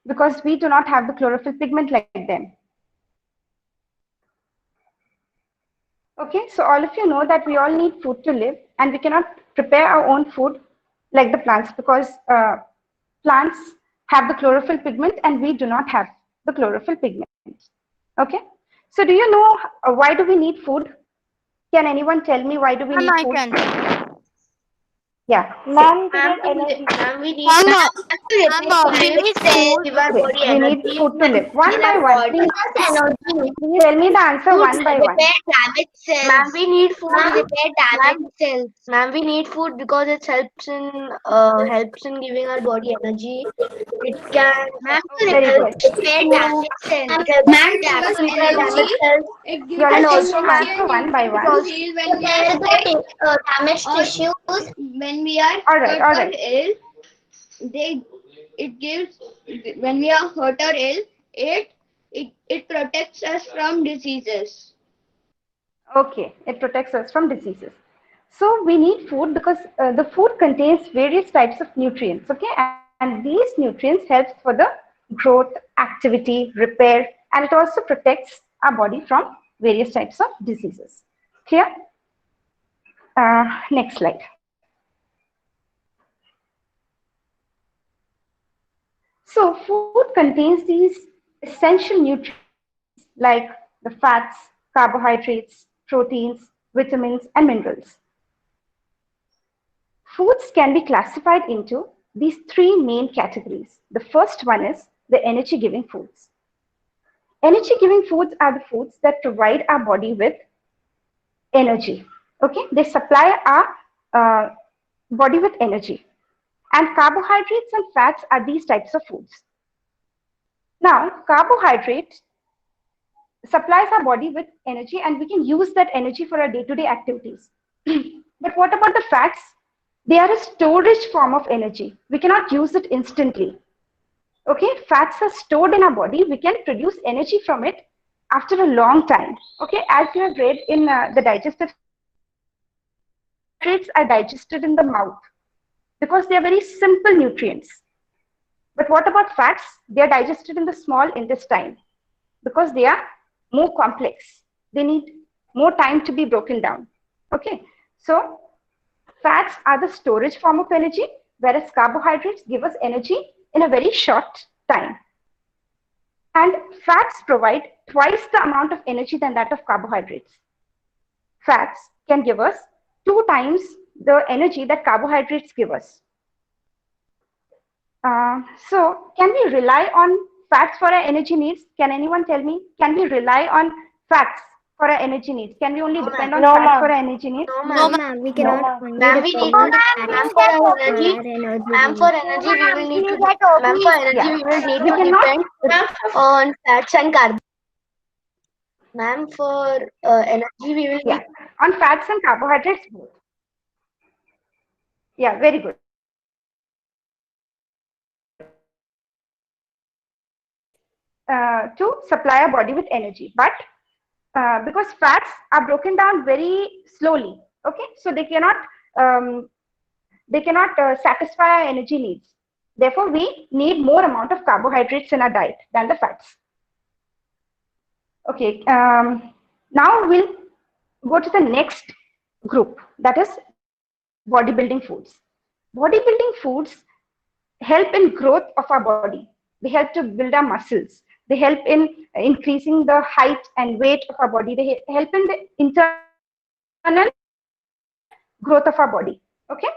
because we do not have the chlorophyll pigment like them. Okay, so all of you know that we all need food to live, and we cannot prepare our own food like the plants, because plants have the chlorophyll pigment and we do not have the chlorophyll pigment. Okay, so do you know why do we need food? Can anyone tell me why do we need I food? can. Yeah. Ma'am, to get energy. Ma'am, we need Ma'am, we we need food. give our body We need energy. food to live. One In by our one. body. Please tell me the answer one by one. Repair damaged cells. Ma'am, we need food. Repair damaged cells. Ma'am, we need food because it helps in giving our body energy. It can Very good. Repair damaged cells. Ma'am, damage cells. You all also answer one by one. Damaged tissues. When we are All right, all right. ill, it gives, when we are hurt or ill, it protects us from diseases. Okay, it protects us from diseases. So we need food because the food contains various types of nutrients, okay? And these nutrients help for the growth, activity, repair, and it also protects our body from various types of diseases. Clear? Next slide. So food contains these essential nutrients like the fats, carbohydrates, proteins, vitamins, and minerals. Foods can be classified into these three main categories. The first one is the energy-giving foods. Energy-giving foods are the foods that provide our body with energy. Okay, they supply our body with energy. And carbohydrates and fats are these types of foods. Now, carbohydrate supplies our body with energy and we can use that energy for our day-to-day activities. But what about the fats? They are a storage form of energy. We cannot use it instantly. Okay, fats are stored in our body. We can produce energy from it after a long time. Okay, as you have read in the digestive, carbohydrates are digested in the mouth because they are very simple nutrients. But what about fats? They are digested in the small intestine because they are more complex. They need more time to be broken down. Okay, so fats are the storage form of energy, whereas carbohydrates give us energy in a very short time. And fats provide twice the amount of energy than that of carbohydrates. Fats can give us 2 times the energy that carbohydrates give us. So can we rely on fats for our energy needs? Can anyone tell me? Can we rely on fats for our energy needs? Can we only depend on fats for our energy needs? No, ma'am. We cannot. Ma'am, we need ma'am for energy. Ma'am, for energy, we will need to. Ma'am, for energy, we will need to depend on fats and carbs. Ma'am, for energy, we will need on fats and carbohydrates both. Yeah, very good. To supply our body with energy, but because fats are broken down very slowly, okay, so they cannot satisfy our energy needs. Therefore, we need more amount of carbohydrates in our diet than the fats. Okay, now we'll go to the next group, that is bodybuilding foods. Bodybuilding foods help in growth of our body. They help to build our muscles. They help in increasing the height and weight of our body. They help in the internal growth of our body. Okay.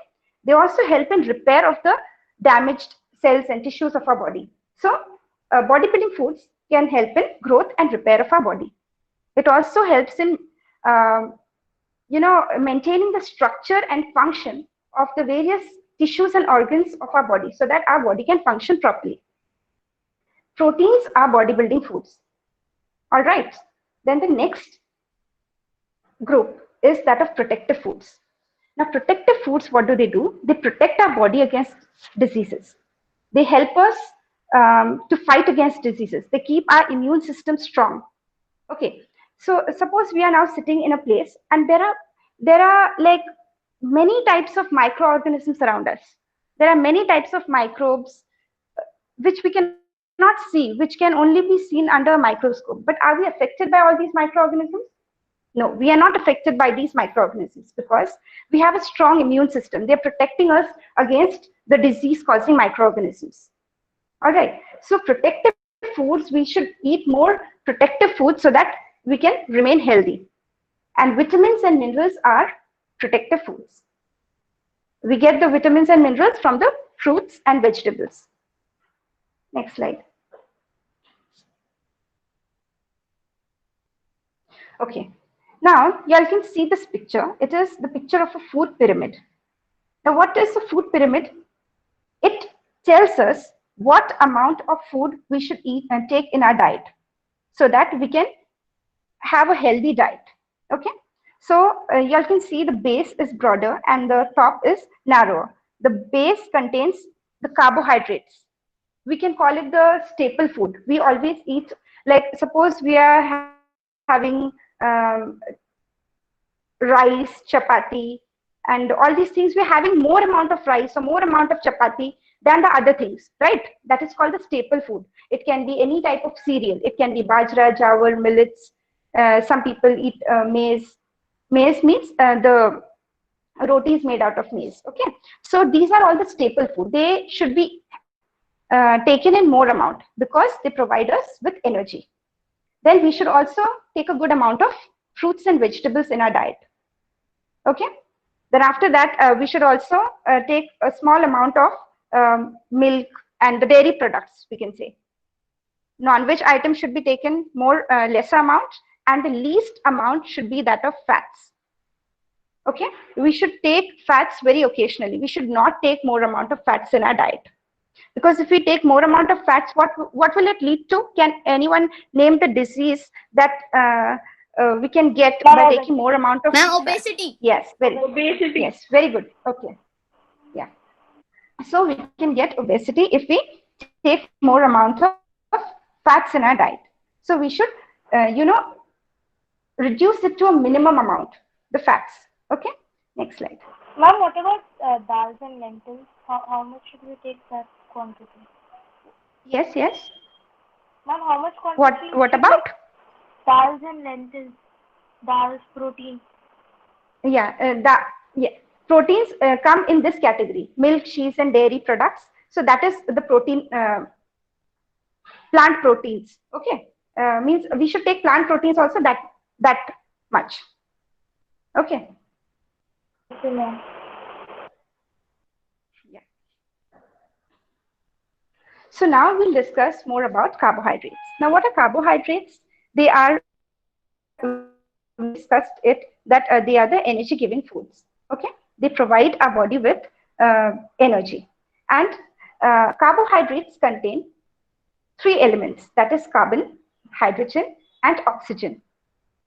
They also help in repair of the damaged cells and tissues of our body. So, bodybuilding foods can help in growth and repair of our body. It also helps in, maintaining the structure and function of the various tissues and organs of our body so that our body can function properly. Proteins are bodybuilding foods. All right. Then the next group is that of protective foods. Now, protective foods, what do? They protect our body against diseases. They help us to fight against diseases. They keep our immune system strong. Okay. So suppose we are now sitting in a place and there are like many types of microorganisms around us. There are many types of microbes which we cannot see, which can only be seen under a microscope. But are we affected by all these microorganisms? No, we are not affected by these microorganisms because we have a strong immune system. They're protecting us against the disease-causing microorganisms. All right, so protective foods, we should eat more protective foods so that we can remain healthy. And vitamins and minerals are protective foods. We get the vitamins and minerals from the fruits and vegetables. Next slide. Okay, now you all can see this picture. It is the picture of a food pyramid. Now, what is a food pyramid? It tells us what amount of food we should eat and take in our diet so that we can have a healthy diet. Okay, so you all can see the base is broader and the top is narrower. The base contains the carbohydrates. We can call it the staple food. We always eat, like suppose we are having rice, chapati, and all these things. We're having more amount of rice or more amount of chapati than the other things, right? That is called the staple food. It can be any type of cereal. It can be bajra, jawar, millets. Some people eat maize. Maize means the roti is made out of maize. Okay, so these are all the staple food. They should be taken in more amount because they provide us with energy. Then we should also take a good amount of fruits and vegetables in our diet. Okay. Then after that, we should also take a small amount of milk and the dairy products, we can say. Non-veg items should be taken more lesser amount, and the least amount should be that of fats. Okay, we should take fats very occasionally. We should not take more amount of fats in our diet, because if we take more amount of fats, what will it lead to? Can anyone name the disease that we can get by taking more amount of? Ma'am, obesity. Yes, obesity. Yes, very good. Okay, yeah. So we can get obesity if we take more amount of fats in our diet. So we should, reduce it to a minimum amount, the fats. Okay, next slide. Ma'am, what about dals and lentils? How much should we take that quantity? Yes, yes. Ma'am, how much quantity? What about? Dals and lentils. Dals, protein. Yeah, proteins come in this category: milk, cheese, and dairy products. So that is the protein, plant proteins. Okay, means we should take plant proteins also that much. Okay. Okay, ma'am. Yeah. So now we'll discuss more about carbohydrates. Now, what are carbohydrates? They are, we discussed it, that they are the energy giving foods. Okay, they provide our body with energy, and carbohydrates contain three elements, that is carbon, hydrogen, and oxygen.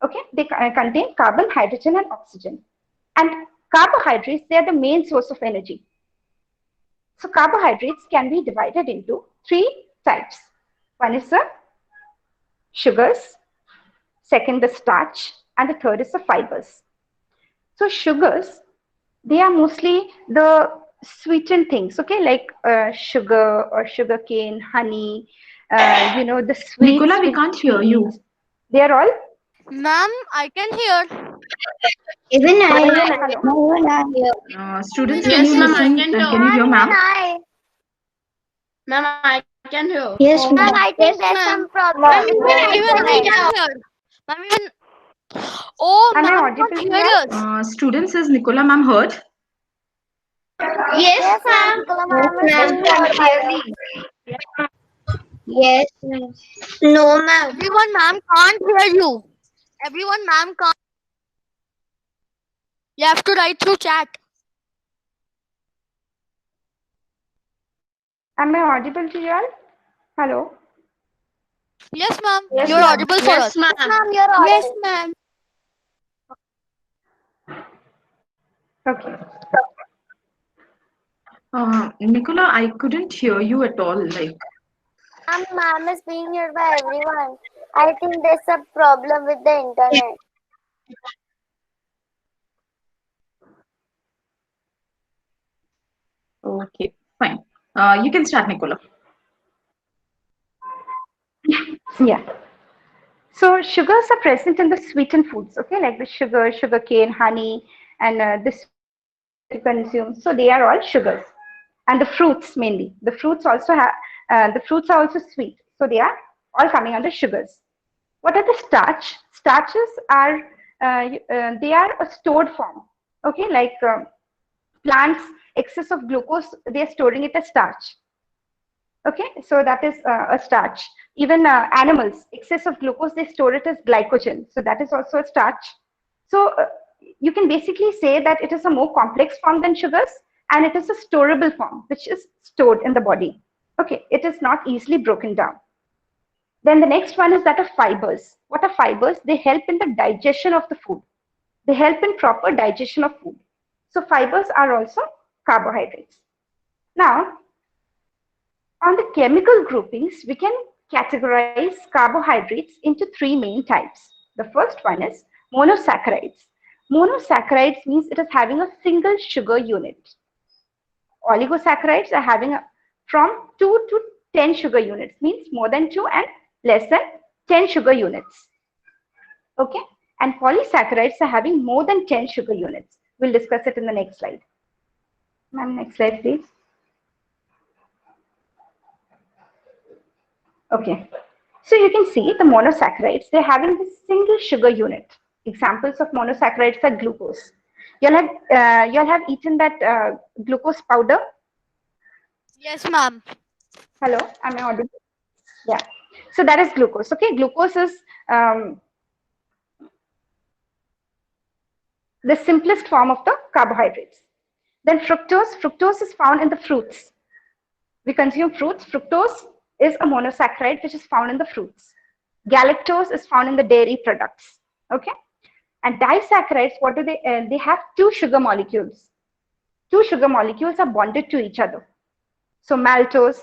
Okay, they contain carbon, hydrogen, and oxygen. And carbohydrates, they are the main source of energy. So carbohydrates can be divided into three types. One is the sugars, second the starch, and the third is the fibers. So sugars, they are mostly the sweetened things, okay, like sugar or sugar cane, honey, the sweets. Nicola, we can't hear you. They are all. Ma'am, I can hear. Even I. Students, Yes, can you ma'am, I listen? can Can you hear, ma'am? Ma'am, I can hear. Yes, Ma'am, ma'am. I think there's some problem. Even I can hear. Ma'am, even. Oh, Am I ma'am, audible can't to hear you? us. Students, is Nicola ma'am heard? Yes, ma'am. Yes, ma'am. No, ma'am. Everyone, ma'am, can't hear you. Everyone, ma'am, can't. You have to write through chat. Am I audible to you all? Hello? Yes, ma'am. Yes, You're ma'am. audible for Yes, us. ma'am. You're audible. Yes, ma'am. Okay. Nicola, I couldn't hear you at all. Like, Ma'am is being heard by everyone. I think there's a problem with the internet. okay, fine. You can start, Nicola. Yeah. So sugars are present in the sweetened foods, okay, like the sugar, sugarcane, honey, and the sweets that you consume. So they are all sugars. And the fruits mainly. The fruits also have, the fruits are also sweet. So they are all coming under sugars. What are the starch? Starches are, they are a stored form, okay, like plants, excess of glucose, they are storing it as starch. Okay, so that is a starch. Even animals, excess of glucose, they store it as glycogen. So that is also a starch. So you can basically say that it is a more complex form than sugars, and it is a storable form, which is stored in the body. Okay, it is not easily broken down. Then the next one is that of fibers. What are fibers? They help in the digestion of the food. They help in proper digestion of food. So fibers are also carbohydrates. Now, on the chemical groupings, we can categorize carbohydrates into three main types. The first one is monosaccharides. Monosaccharides means it is having a single sugar unit. Oligosaccharides are having from 2 to 10 sugar units, means more than 2 and less than 10 sugar units. Okay, and polysaccharides are having more than 10 sugar units. We'll discuss it in the next slide. Ma'am, next slide, please. Okay, so you can see the monosaccharides, they're having this single sugar unit. Examples of monosaccharides are glucose. You'll have eaten that glucose powder. Yes, ma'am. Hello, am I audible? Yeah. So that is glucose. Okay, glucose is the simplest form of the carbohydrates. Then fructose. Fructose is found in the fruits. We consume fruits. Fructose is a monosaccharide which is found in the fruits. Galactose is found in the dairy products. Okay. And disaccharides, what do they? They have two sugar molecules. Two sugar molecules are bonded to each other. So maltose,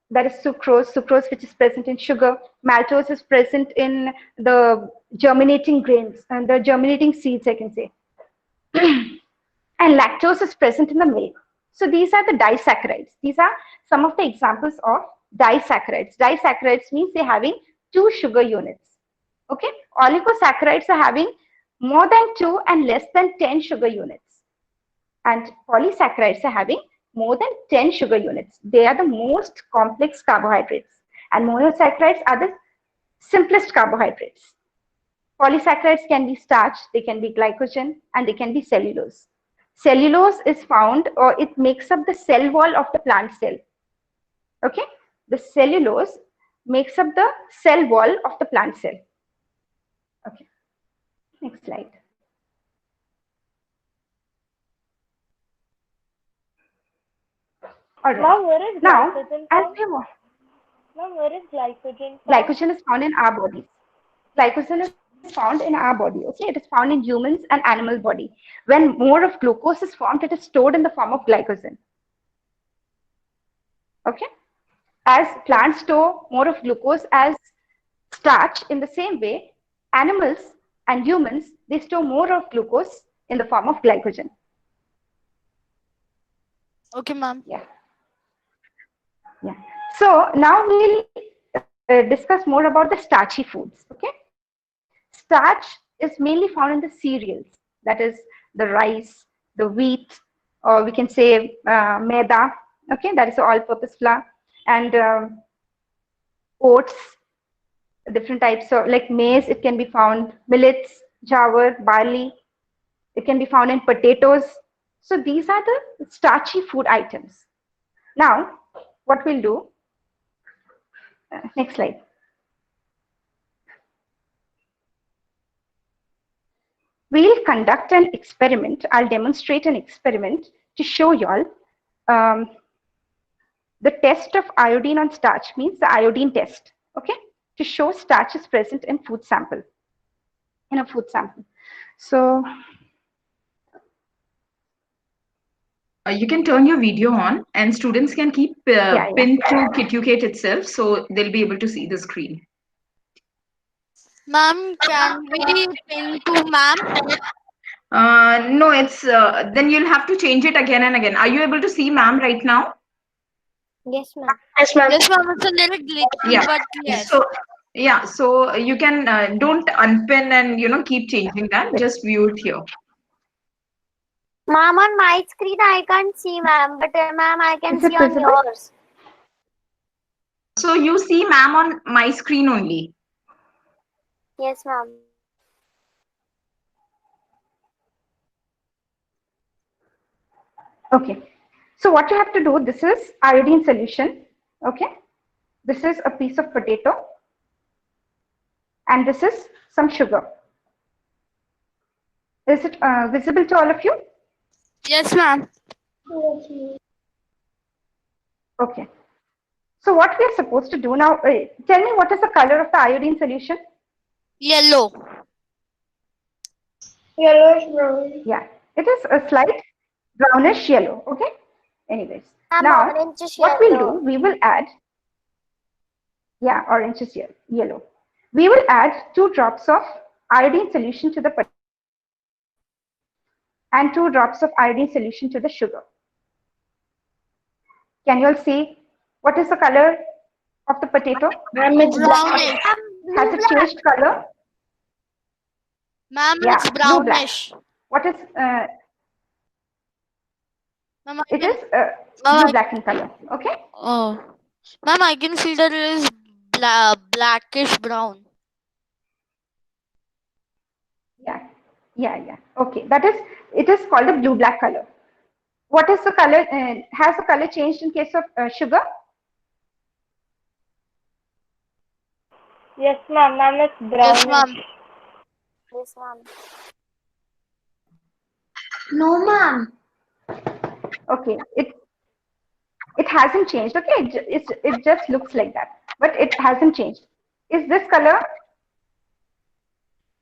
that is sucrose which is present in sugar. Maltose is present in the germinating grains and the germinating seeds, I can say. And lactose is present in the milk. So these are the disaccharides. These are some of the examples of disaccharides. Disaccharides means they're having two sugar units. Okay. Oligosaccharides are having more than 2 and less than 10 sugar units. And polysaccharides are having more than 10 sugar units. They are the most complex carbohydrates. And monosaccharides are the simplest carbohydrates. Polysaccharides can be starch, they can be glycogen, and they can be cellulose. Cellulose is found, or it makes up the cell wall of the plant cell. Okay, the cellulose makes up the cell wall of the plant cell. Okay, next slide. All right. Ma'am, where is Now, glycogen as found? we want, Ma'am, where is glycogen found? glycogen is found in our bodies. Glycogen is found in our body. Okay, it is found in humans and animal body. When more of glucose is formed, it is stored in the form of glycogen. Okay, as plants store more of glucose as starch, in the same way, animals and humans, they store more of glucose in the form of glycogen. Okay, ma'am. Yeah. Yeah. So now we'll discuss more about the starchy foods. Okay. Starch is mainly found in the cereals, that is the rice, the wheat, or we can say maida. Okay, that is the all-purpose flour, and oats, different types of like maize. It can be found millets, jawar, barley. It can be found in potatoes. So these are the starchy food items. Now, what we'll do, next slide. We'll conduct an experiment. I'll demonstrate an experiment to show you all the test of iodine on starch, means the iodine test, okay, to show starch is present in food sample, in a food sample. So You can turn your video on and students can keep pinned to KitUKate itself, so they'll be able to see the screen. Ma'am, can we pin to ma'am? No, it's then you'll have to change it again and again. Are you able to see ma'am right now? Yes, ma'am. Yes, ma'am. Yes, ma'am. It's a little glitchy, Yeah. but yes. So yeah, so you can don't unpin and keep changing that. Just view it here. Ma'am, on my screen I can't see, ma'am, but ma'am, I can Is it see on visible? yours. So you see ma'am on my screen only. Yes, ma'am. Okay. So what you have to do, this is iodine solution. Okay. This is a piece of potato. And this is some sugar. Is it visible to all of you? Yes, ma'am. Okay. So what we are supposed to do now, tell me what is the color of the iodine solution? Yellow. Yellowish brown. Yeah, it is a slight brownish yellow. Okay. Anyways, Ma'am, now orange what we'll do, yellow. we will add, yeah, orange is yellow. We will add 2 drops of iodine solution to the potato and 2 drops of iodine solution to the sugar. Can you all see what is the color of the potato? Ma'am, it's Brownish. Has it changed color? Ma'am, Yeah, it's blue black. brownish. What is Ma'am, I it can, is ma'am, blue I- black in color. Okay. oh. Ma'am, I can see that it is blackish brown. Yeah. Okay, that is, it is called a blue black color. What is the color? Has the color changed in case of sugar? Yes, ma'am. Ma'am, it's Yes, brownish. ma'am. Yes, ma'am. no, ma'am. Okay, it hasn't changed. Okay, it just looks like that, but it hasn't changed. Is this color?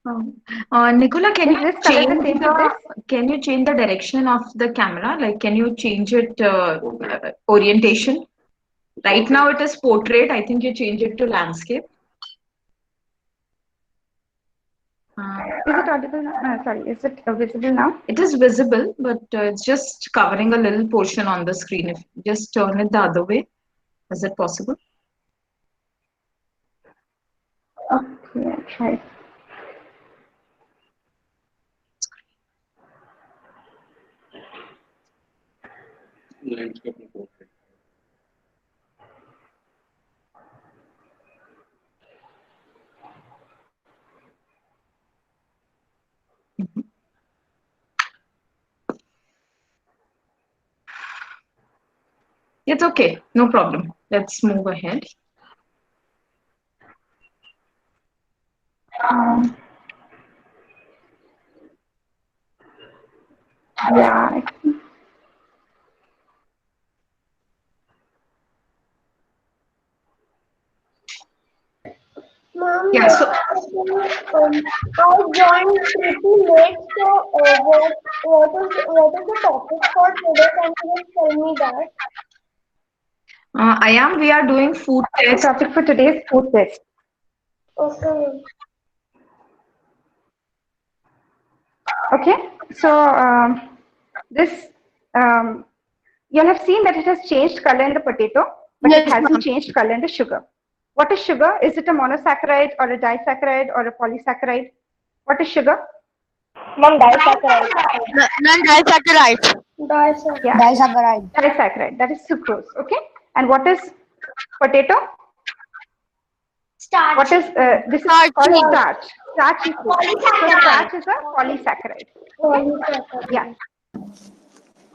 Nicola, can Is you this color the change same to this? can you change the direction of the camera? Like, can you change it orientation? Right now it is portrait. I think you change it to landscape. Is it audible now? Sorry, is it visible now? It is visible, but it's just covering a little portion on the screen. If you just turn it the other way, is it possible? Okay, I'll try. It's okay, no problem. Let's move ahead. Yeah. Ma'am, Yeah, so I joined pretty late, so what is the topic for today? Can you just tell me that? we are doing food The test. topic for today is food test. Okay. Okay, so this you'll have seen that it has changed color in the potato, but it hasn't changed color in the sugar. What is sugar? Is it a monosaccharide or a disaccharide or a polysaccharide? What is sugar? Ma'am, disaccharide. Non-disaccharide. Yeah, disaccharide. That is sucrose. Okay, and what is potato? Starch. What is this is Starch. called starch. Starch is so starch is a polysaccharide. Yeah.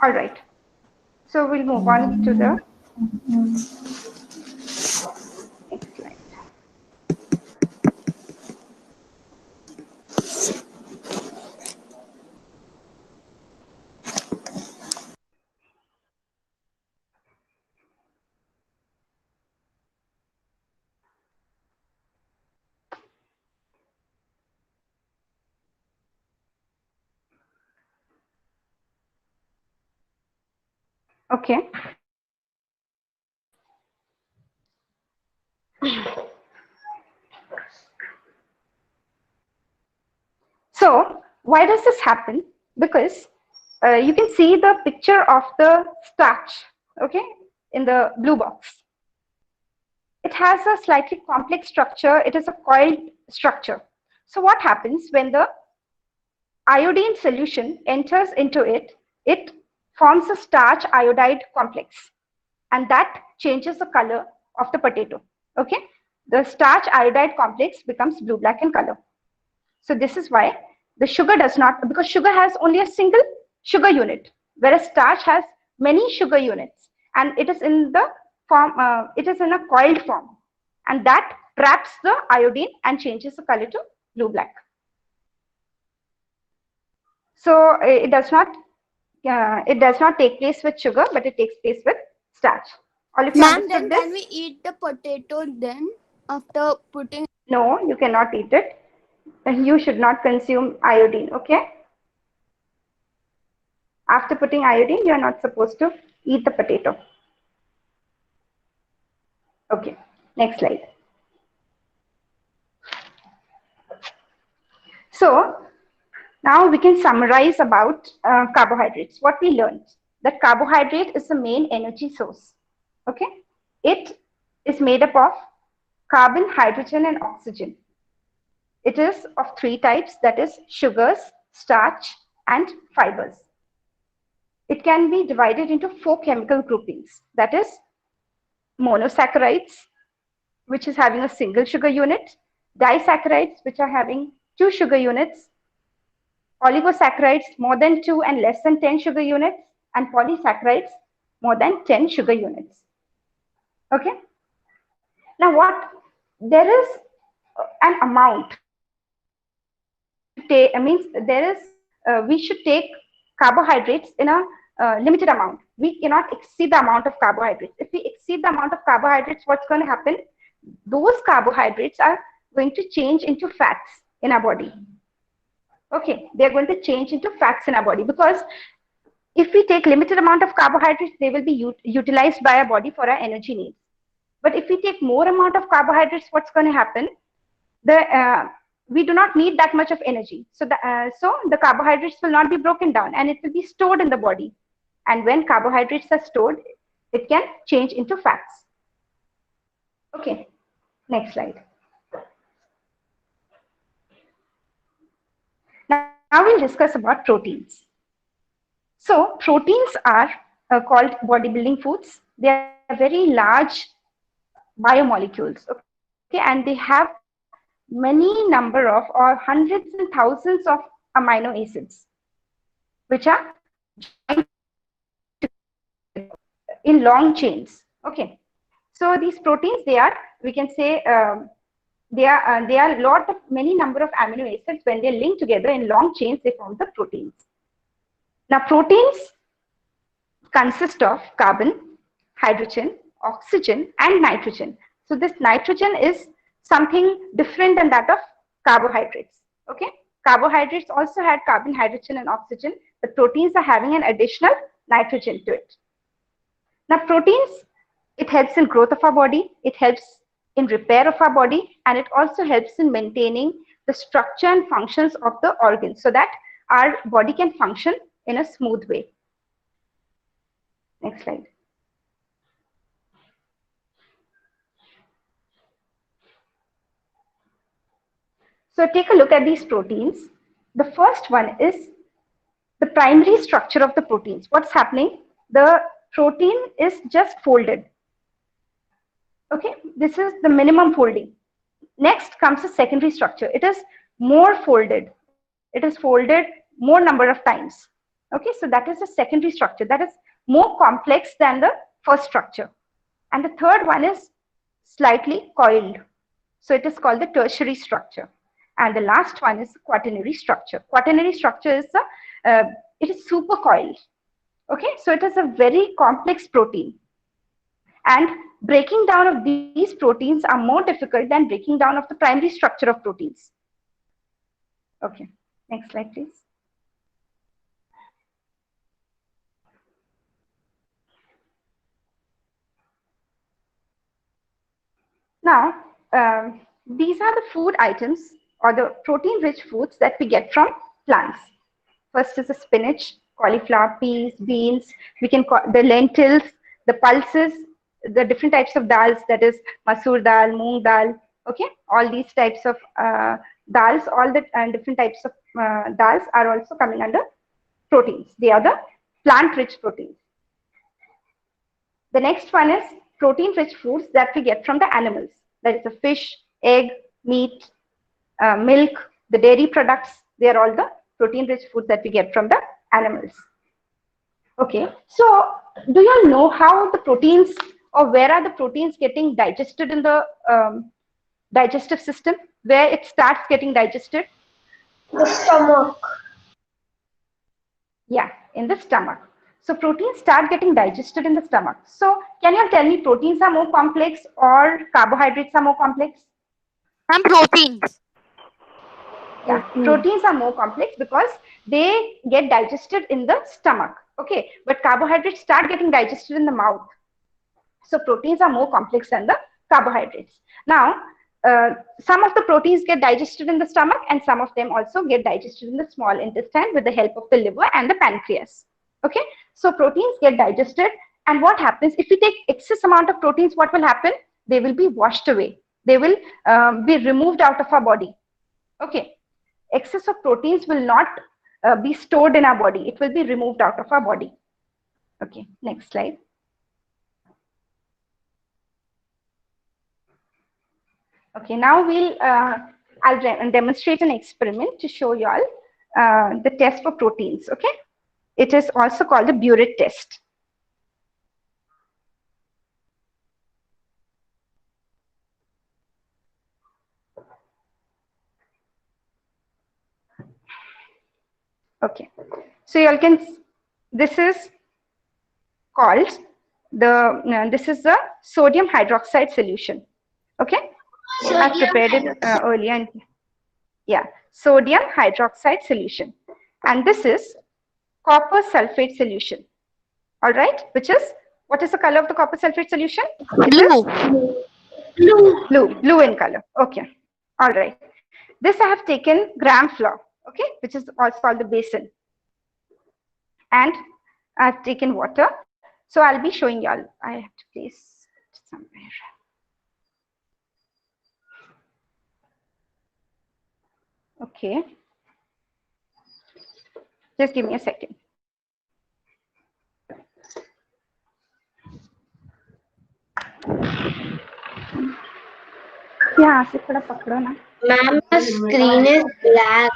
All right. So we'll move on to the next slide. Okay. So why does this happen? Because you can see the picture of the starch, okay, in the blue box. It has a slightly complex structure. It is a coiled structure. So what happens when the iodine solution enters into it? It forms a starch iodide complex, and that changes the color of the potato. Okay, the starch iodide complex becomes blue-black in color. So this is why the sugar does not, because sugar has only a single sugar unit, whereas starch has many sugar units, and it is in the form, it is in a coiled form, and that traps the iodine and changes the color to blue-black. So it does not take place with sugar, but it takes place with starch. All of you Ma'am, understood then this? can we eat the potato then after putting? No, you cannot eat it. You should not consume iodine, okay? After putting iodine, you are not supposed to eat the potato. Okay, next slide. So now we can summarize about carbohydrates. What we learned, that carbohydrate is the main energy source. Okay, it is made up of carbon, hydrogen, and oxygen. It is of three types, that is sugars, starch, and fibers. It can be divided into 4 chemical groupings, that is monosaccharides, which is having a single sugar unit, disaccharides, which are having 2 sugar units, oligosaccharides, more than 2 and less than 10 sugar units, and polysaccharides, more than 10 sugar units. Okay. Now what, there is an amount. Means there is, we should take carbohydrates in a limited amount. We cannot exceed the amount of carbohydrates. If we exceed the amount of carbohydrates, what's going to happen? Those carbohydrates are going to change into fats in our body. Okay, they're going to change into fats in our body, because if we take limited amount of carbohydrates, they will be utilized by our body for our energy needs. But if we take more amount of carbohydrates, what's going to happen? We do not need that much of energy. So the carbohydrates will not be broken down, and it will be stored in the body. And when carbohydrates are stored, it can change into fats. Okay, next slide. Now we'll discuss about proteins. So proteins are called bodybuilding foods. They are very large biomolecules. Okay, and they have many number of, or hundreds and thousands of amino acids, which are in long chains. Okay, so these proteins, they are, we can say, they are lot of many number of amino acids. When they link together in long chains, they form the proteins. Now proteins consist of carbon, hydrogen, oxygen, and nitrogen. So this nitrogen is something different than that of carbohydrates. Okay, carbohydrates also had carbon, hydrogen, and oxygen, but proteins are having an additional nitrogen to it. Now proteins, it helps in growth of our body, it helps in repair of our body, and it also helps in maintaining the structure and functions of the organs, so that our body can function in a smooth way. Next slide. So take a look at these proteins. The first one is the primary structure of the proteins. What's happening? The protein is just folded. Okay, this is the minimum folding. Next comes the secondary structure. It is more folded. It is folded more number of times. Okay, so that is the secondary structure. That is more complex than the first structure. And the third one is slightly coiled. So it is called the tertiary structure. And the last one is the quaternary structure. Quaternary structure is it is supercoiled. Okay, so it is a very complex protein. And breaking down of these proteins are more difficult than breaking down of the primary structure of proteins. Okay, next slide, please. Now, these are the food items or the protein-rich foods that we get from plants. First is the spinach, cauliflower, peas, beans. We can call the lentils, the pulses, the different types of dals, that is masoor dal, moong dal, okay, all these types of dals, all the different types of dals are also coming under proteins. They are the plant-rich proteins. The next one is protein-rich foods that we get from the animals. That is the fish, egg, meat, milk, the dairy products. They are all the protein-rich foods that we get from the animals. Okay, so do you all know how the proteins, or where are the proteins getting digested in the digestive system? Where it starts getting digested? The stomach. Yeah, in the stomach. So proteins start getting digested in the stomach. So can you tell me, proteins are more complex or carbohydrates are more complex? And proteins. Yeah, proteins are more complex because they get digested in the stomach. Okay, but carbohydrates start getting digested in the mouth. So proteins are more complex than the carbohydrates. Now, some of the proteins get digested in the stomach, and some of them also get digested in the small intestine with the help of the liver and the pancreas. Okay, so proteins get digested, and what happens if we take excess amount of proteins? What will happen? They will be washed away. They will be removed out of our body. Okay, excess of proteins will not be stored in our body. It will be removed out of our body. Okay, next slide. Okay, now I'll demonstrate an experiment to show you all the test for proteins. Okay, it is also called the Burette test. Okay, so you all can. This is called this is the sodium hydroxide solution. Okay, I prepared it earlier. And, yeah, sodium hydroxide solution, and this is copper sulfate solution. All right, which is, what is the color of the copper sulfate solution? Blue in color. Okay, all right. This I have taken gram flour. Okay, which is also called the basin, and I've taken water. So I'll be showing you all. I have to place it somewhere. Okay, just give me a second. यहाँ से थोड़ा पकड़ो ना. Ma'am, the screen is black.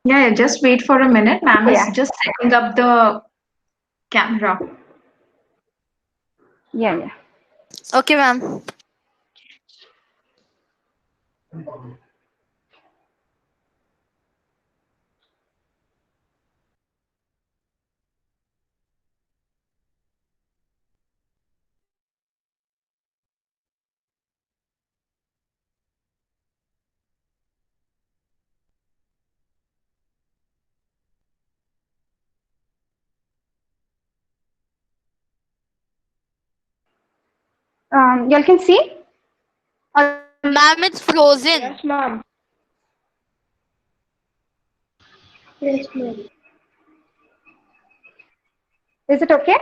Yeah, just wait for a minute. Ma'am Yeah. is just setting up the camera. Yeah. Okay, ma'am. Y'all can see? Ma'am, it's frozen. Yes, ma'am. Yes, ma'am. Is it okay?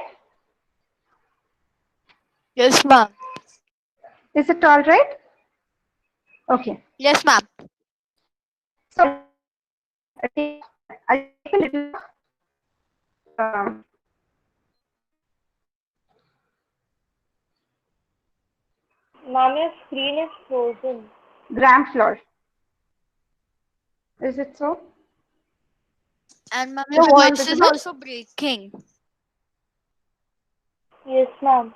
Yes, ma'am. Is it all right? Okay. Yes, ma'am. So I'll take a little Ma'am, your screen is frozen. gram flour. Is it so? And ma'am, Is your it not voice is visible? also breaking. Yes, ma'am.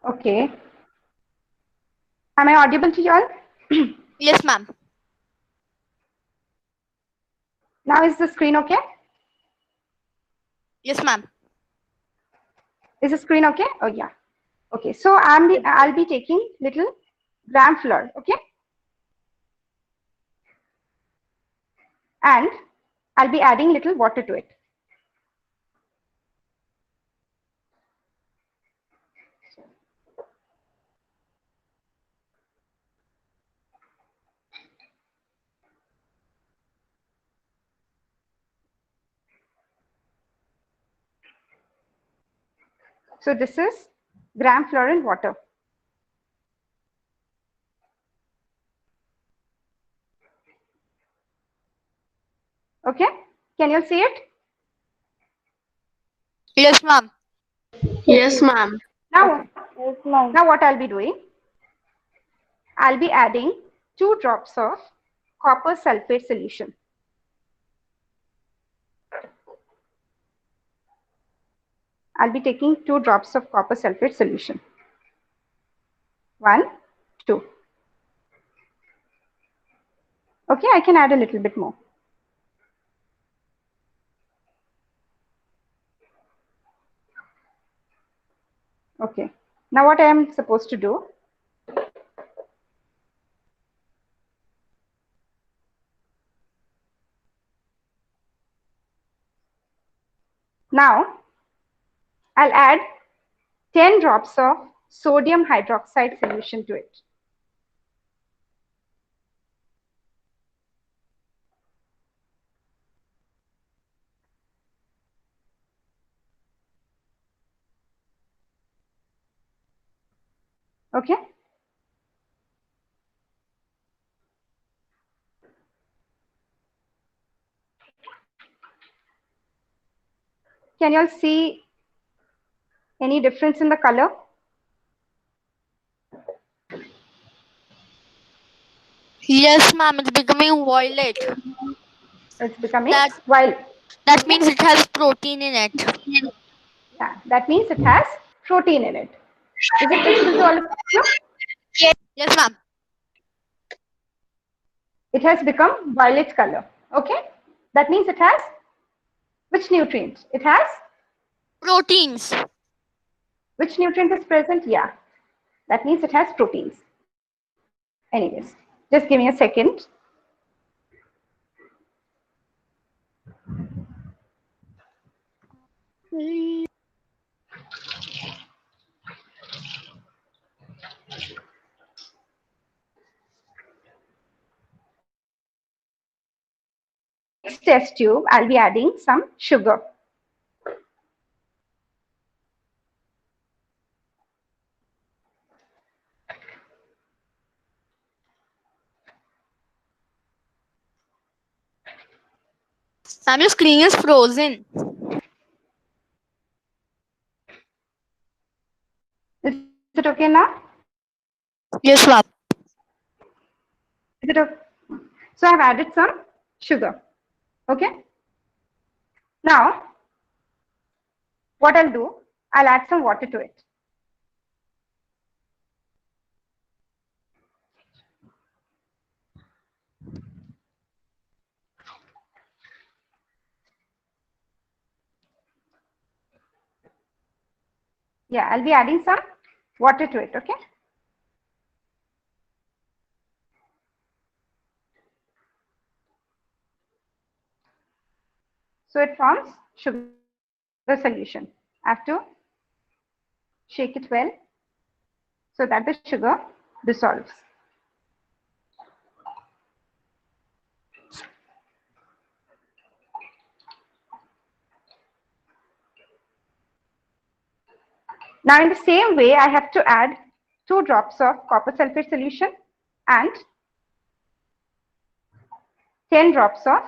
Okay. Am I audible to you all? Yes, ma'am. Now is the screen okay? Yes, ma'am. Is the screen okay? Oh yeah. Okay. So I'll be taking little gram flour. Okay. And I'll be adding little water to it. So this is gram fluorine water. Okay, can you see it? Yes, ma'am. Yes, ma'am. Now, Yes, ma'am. now what I'll be doing, I'll be adding 2 drops of copper sulfate solution. I'll be taking 2 drops of copper sulfate solution. 1, 2. Okay, I can add a little bit more. Okay, now what I am supposed to do, now I'll add 10 drops of sodium hydroxide solution to it. Okay. Can you all see any difference in the color? Yes, ma'am. It's becoming violet. It's becoming That violet. that means it has protein in it. Yeah, that means it has protein in it. Is it visible to all of you? Yes, ma'am. It has become violet color. Okay, that means it has which nutrient? It has Proteins. which nutrient is present? Yeah, that means it has proteins. Anyways, just give me a second. Next test tube, I'll be adding some sugar. Ma'am, your screen is frozen. Is it okay now? Yes, ma'am. Is it okay? So I've added some sugar. Okay. Now, what I'll do, I'll add some water to it. Yeah, I'll be adding some water to it. Okay. So it forms sugar solution. I have to shake it well so that the sugar dissolves. Now in the same way, I have to add 2 drops of copper sulfate solution and 10 drops of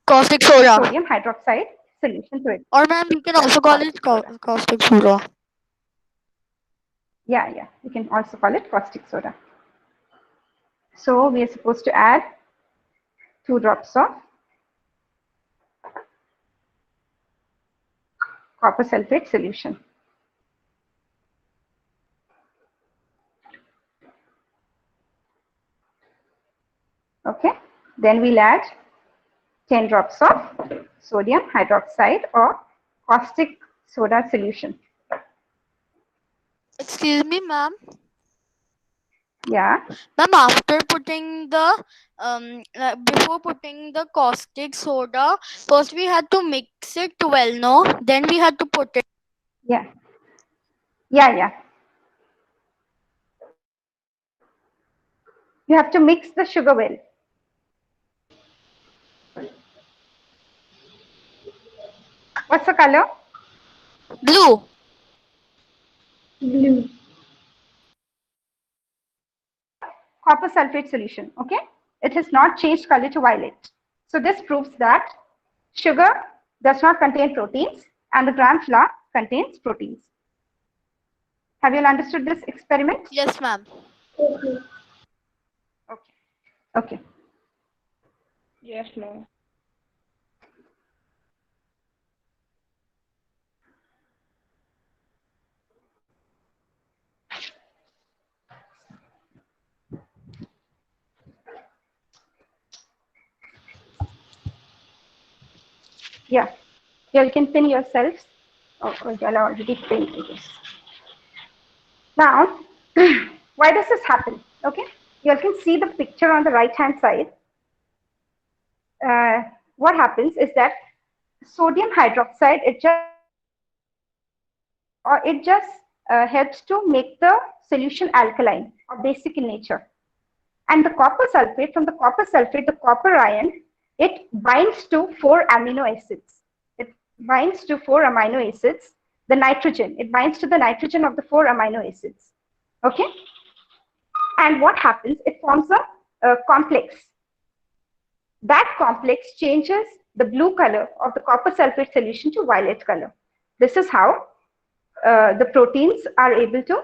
Caustic soda. sodium hydroxide solution to it. Or ma'am, we can also call it caustic soda. Yeah, we can also call it caustic soda. So we are supposed to add 2 drops of copper sulfate solution. Okay, then we'll add 10 drops of sodium hydroxide or caustic soda solution. Excuse me, ma'am. Yeah, Ma'am, after putting the before putting the caustic soda, first we had to mix it well, no? Then we had to put it. yeah. You have to mix the sugar well. What's the color? Blue. Blue. Copper sulfate solution. Okay, it has not changed color to violet. So this proves that sugar does not contain proteins and the gram flour contains proteins. Have you all understood this experiment? Yes, ma'am. Okay. Okay. Okay. Yes, ma'am. Yeah. Yeah, you can pin yourselves. Oh, you are already pinned to this. Now, why does this happen? Okay, you all can see the picture on the right hand side. What happens is that sodium hydroxide, it just helps to make the solution alkaline or basic in nature. And the copper sulfate, from the copper sulfate, the copper ion, it binds to 4 amino acids. It binds to 4 amino acids. The nitrogen, it binds to the nitrogen of the 4 amino acids. Okay? And what happens? It forms a complex. That complex changes the blue color of the copper sulfate solution to violet color. This is how the proteins are able to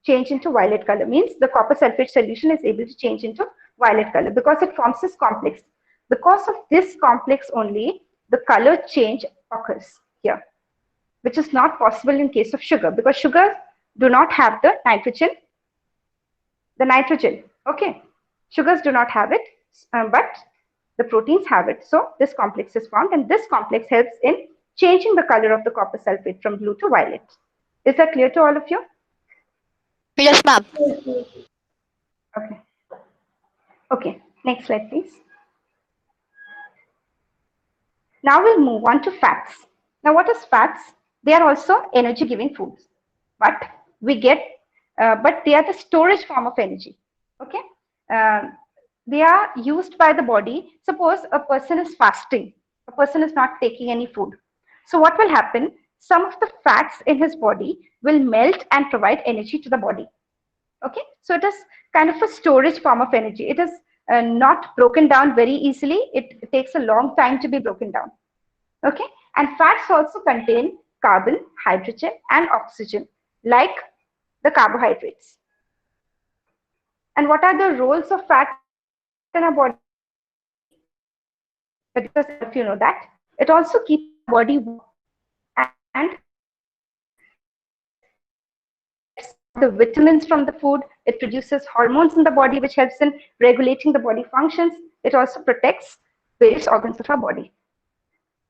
change into violet color. Means the copper sulfate solution is able to change into violet color because it forms this complex. Because of this complex only, the color change occurs here, which is not possible in case of sugar because sugars do not have the nitrogen. Okay, sugars do not have it, but the proteins have it. So this complex is formed, and this complex helps in changing the color of the copper sulfate from blue to violet. Is that clear to all of you? Yes, ma'am. Okay. Okay, next slide, please. Now we'll move on to fats. Now, what is fats? They are also energy-giving foods, but but they are the storage form of energy. Okay, they are used by the body. Suppose a person is fasting, a person is not taking any food. So what will happen? Some of the fats in his body will melt and provide energy to the body. Okay, so it is kind of a storage form of energy. It is not broken down very easily. It takes a long time to be broken down. Okay, and fats also contain carbon, hydrogen, and oxygen, like the carbohydrates. And what are the roles of fat in our body? Because if you know that, it also keeps the body warm and the vitamins from the food. It produces hormones in the body, which helps in regulating the body functions. It also protects various organs of our body.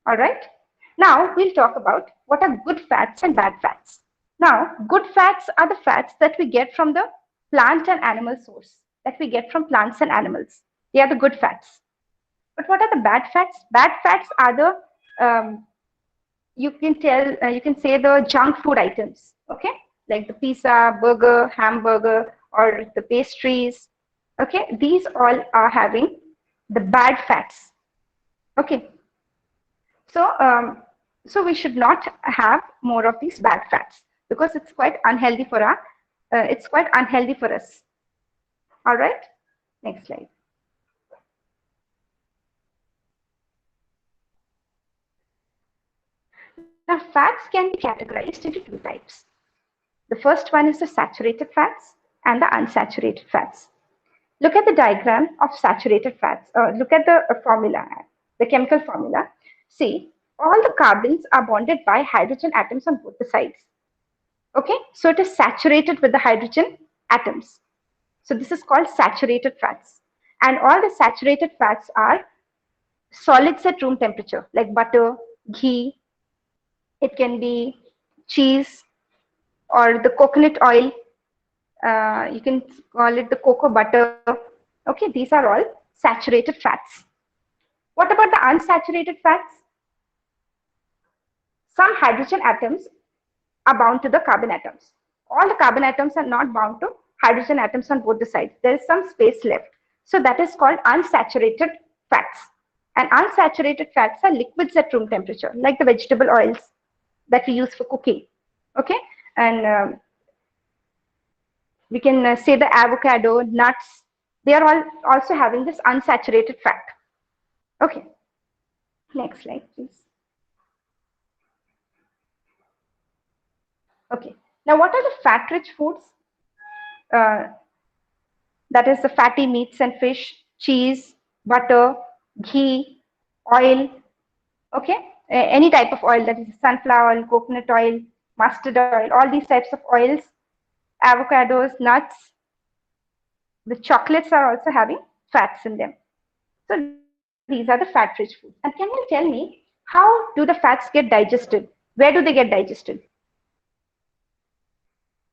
All right. Now we'll talk about what are good fats and bad fats. Now, good fats are the fats that we get from the plant and animal source, that we get from plants and animals. They are the good fats. But what are the bad fats? Bad fats are the you can say the junk food items. Okay, like the pizza, burger, hamburger, or the pastries. Okay, these all are having the bad fats. Okay, so we should not have more of these bad fats because it's quite unhealthy for us. All right, next slide. Now, fats can be categorized into two types. The first one is the saturated fats and the unsaturated fats. Look at the diagram of saturated fats. Look at the formula, the chemical formula. See, all the carbons are bonded by hydrogen atoms on both the sides. Okay, so it is saturated with the hydrogen atoms. So this is called saturated fats. And all the saturated fats are solids at room temperature, like butter, ghee. It can be cheese or the coconut oil. You can call it the cocoa butter. Okay, these are all saturated fats. What about the unsaturated fats? Some hydrogen atoms are bound to the carbon atoms. All the carbon atoms are not bound to hydrogen atoms on both the sides. There is some space left. So that is called unsaturated fats. And unsaturated fats are liquids at room temperature, like the vegetable oils that we use for cooking. Okay, and we can say the avocado, nuts. They are all also having this unsaturated fat. Okay, next slide, please. Okay, now what are the fat-rich foods? That is the fatty meats and fish, cheese, butter, ghee, oil. Okay, any type of oil, that is sunflower oil, coconut oil, mustard oil, all these types of oils, avocados, nuts. The chocolates are also having fats in them. So these are the fat-rich foods. And can you tell me, how do the fats get digested? Where do they get digested?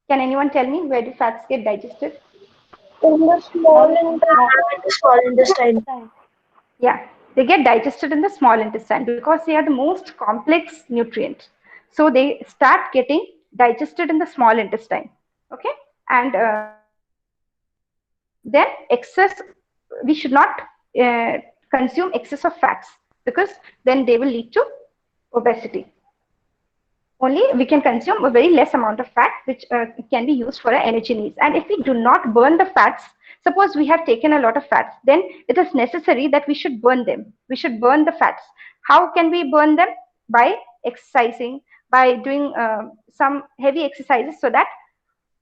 Can anyone tell me where do fats get digested? In the small intestine. Yeah, they get digested in the small intestine because they are the most complex nutrient. So they start getting digested in the small intestine. Okay, and then excess, we should not consume excess of fats because then they will lead to obesity. Only we can consume a very less amount of fat, which can be used for our energy needs. And if we do not burn the fats, suppose we have taken a lot of fats, then it is necessary that we should burn them. We should burn the fats. How can we burn them? By exercising, by doing some heavy exercises, so that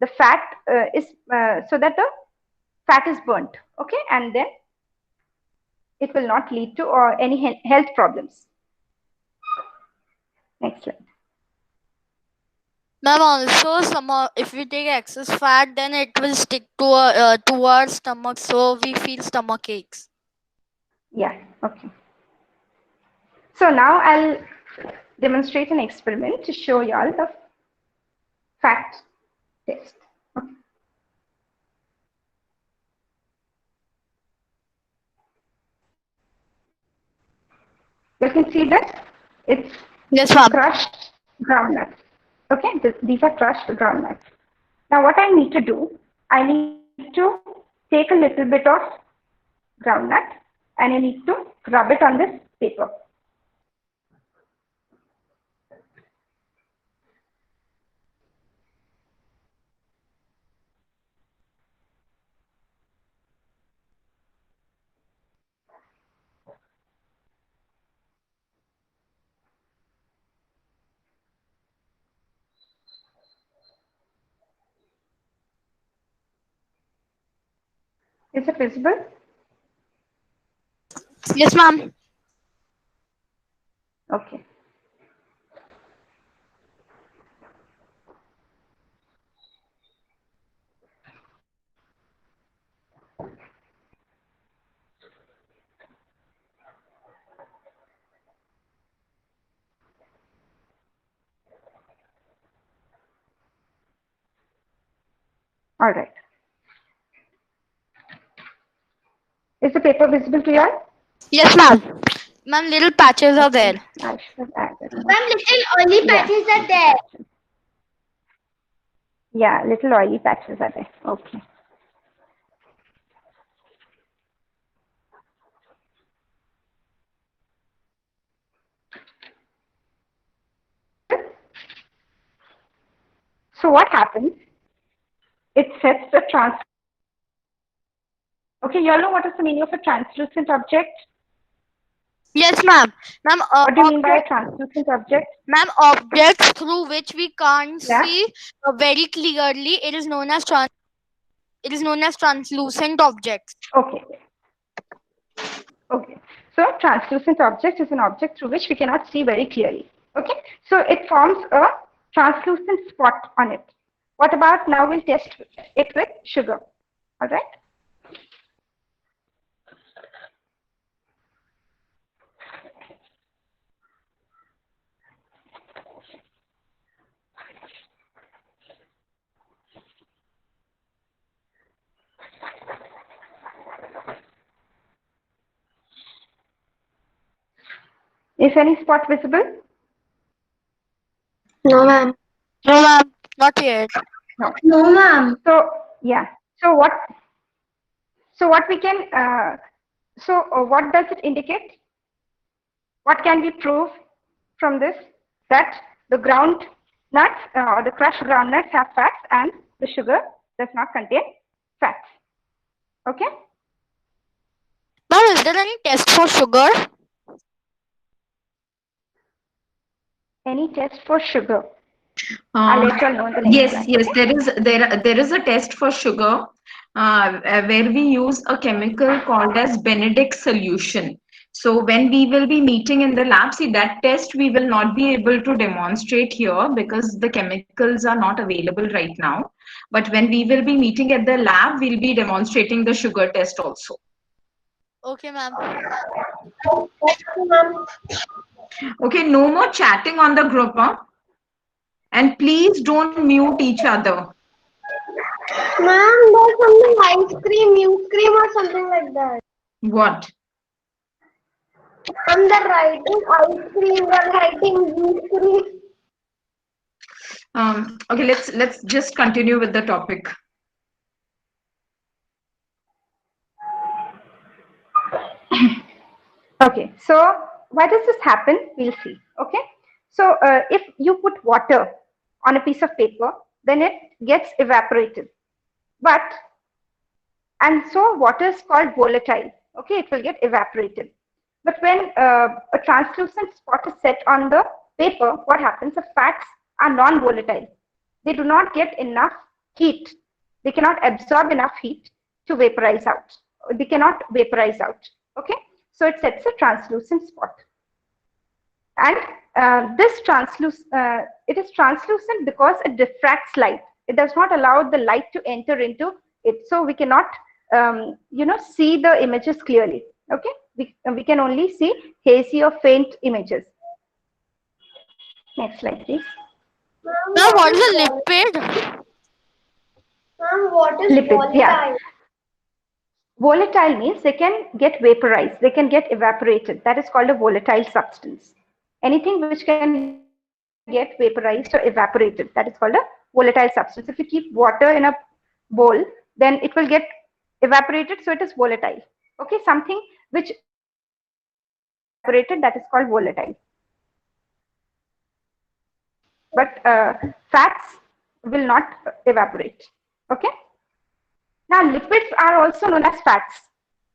the fat the fat is burnt. Okay, and then it will not lead to any health problems. Next slide. Ma'am, also if we take excess fat, then it will stick to our stomach, so we feel stomach aches. Yeah, okay. So now I'll demonstrate an experiment to show you all the fat test. Okay. You can see that it's crushed groundnuts. Okay, these are crushed groundnuts. Now what I need to do, I need to take a little bit of groundnut and I need to rub it on this paper. Is it visible? Yes, ma'am. Okay. All right. Is the paper visible to you all? Yes, ma'am. Ma'am, little patches are there. I should add it. Ma'am, little oily patches are there. Yeah, little oily patches are there. Okay. So what happens? It sets the trans. Okay, you all know what is the meaning of a translucent object? Yes, ma'am. Ma'am, What do you mean by a translucent object? ma'am, objects through which we can't Yeah. see very clearly. It is known as translucent objects. Okay. Okay. So translucent object is an object through which we cannot see very clearly. Okay. So it forms a translucent spot on it. What about now? We'll test it with sugar. All right. Is any spot visible? No, ma'am. No, ma'am. Not yet. No, ma'am. So yeah. So what we can what does it indicate? What can we prove from this? That the ground Nuts or the crushed groundnuts have fats and the sugar does not contain fats. Okay? Ma'am, is there any test for sugar? Any test for sugar? I'll let you all know in the next Yes, slide. yes, Okay? there is a test for sugar where we use a chemical called as Benedict solution. So when we will be meeting in the lab, see that test we will not be able to demonstrate here because the chemicals are not available right now. But when we will be meeting at the lab, we'll be demonstrating the sugar test also. Okay, ma'am. Okay, no more chatting on the group, huh? And please don't mute each other. Ma'am, there's something ice cream, milk cream or something like that. What? And the writing ice cream, the writing milk cream. Okay, let's just continue with the topic. Okay, so why does this happen? We'll see. Okay, so if you put water on a piece of paper, then it gets evaporated. And so water is called volatile. Okay, it will get evaporated. But when a translucent spot is set on the paper, what happens? The fats are non-volatile. They do not get enough heat. They cannot absorb enough heat to vaporize out. They cannot vaporize out. Okay, so it sets a translucent spot. And it is translucent because it diffracts light. It does not allow the light to enter into it. So we cannot, see the images clearly. Okay, we can only see hazy or faint images. Next slide, please. Ma'am, what is a lipid? Ma'am, what is Lipid, volatile? yeah. Volatile means they can get vaporized, they can get evaporated. That is called a volatile substance. Anything which can get vaporized or evaporated, that is called a volatile substance. If you keep water in a bowl, then it will get evaporated, so it is volatile. Okay, something which evaporated, that is called volatile. But fats will not evaporate. Okay. Now lipids are also known as fats.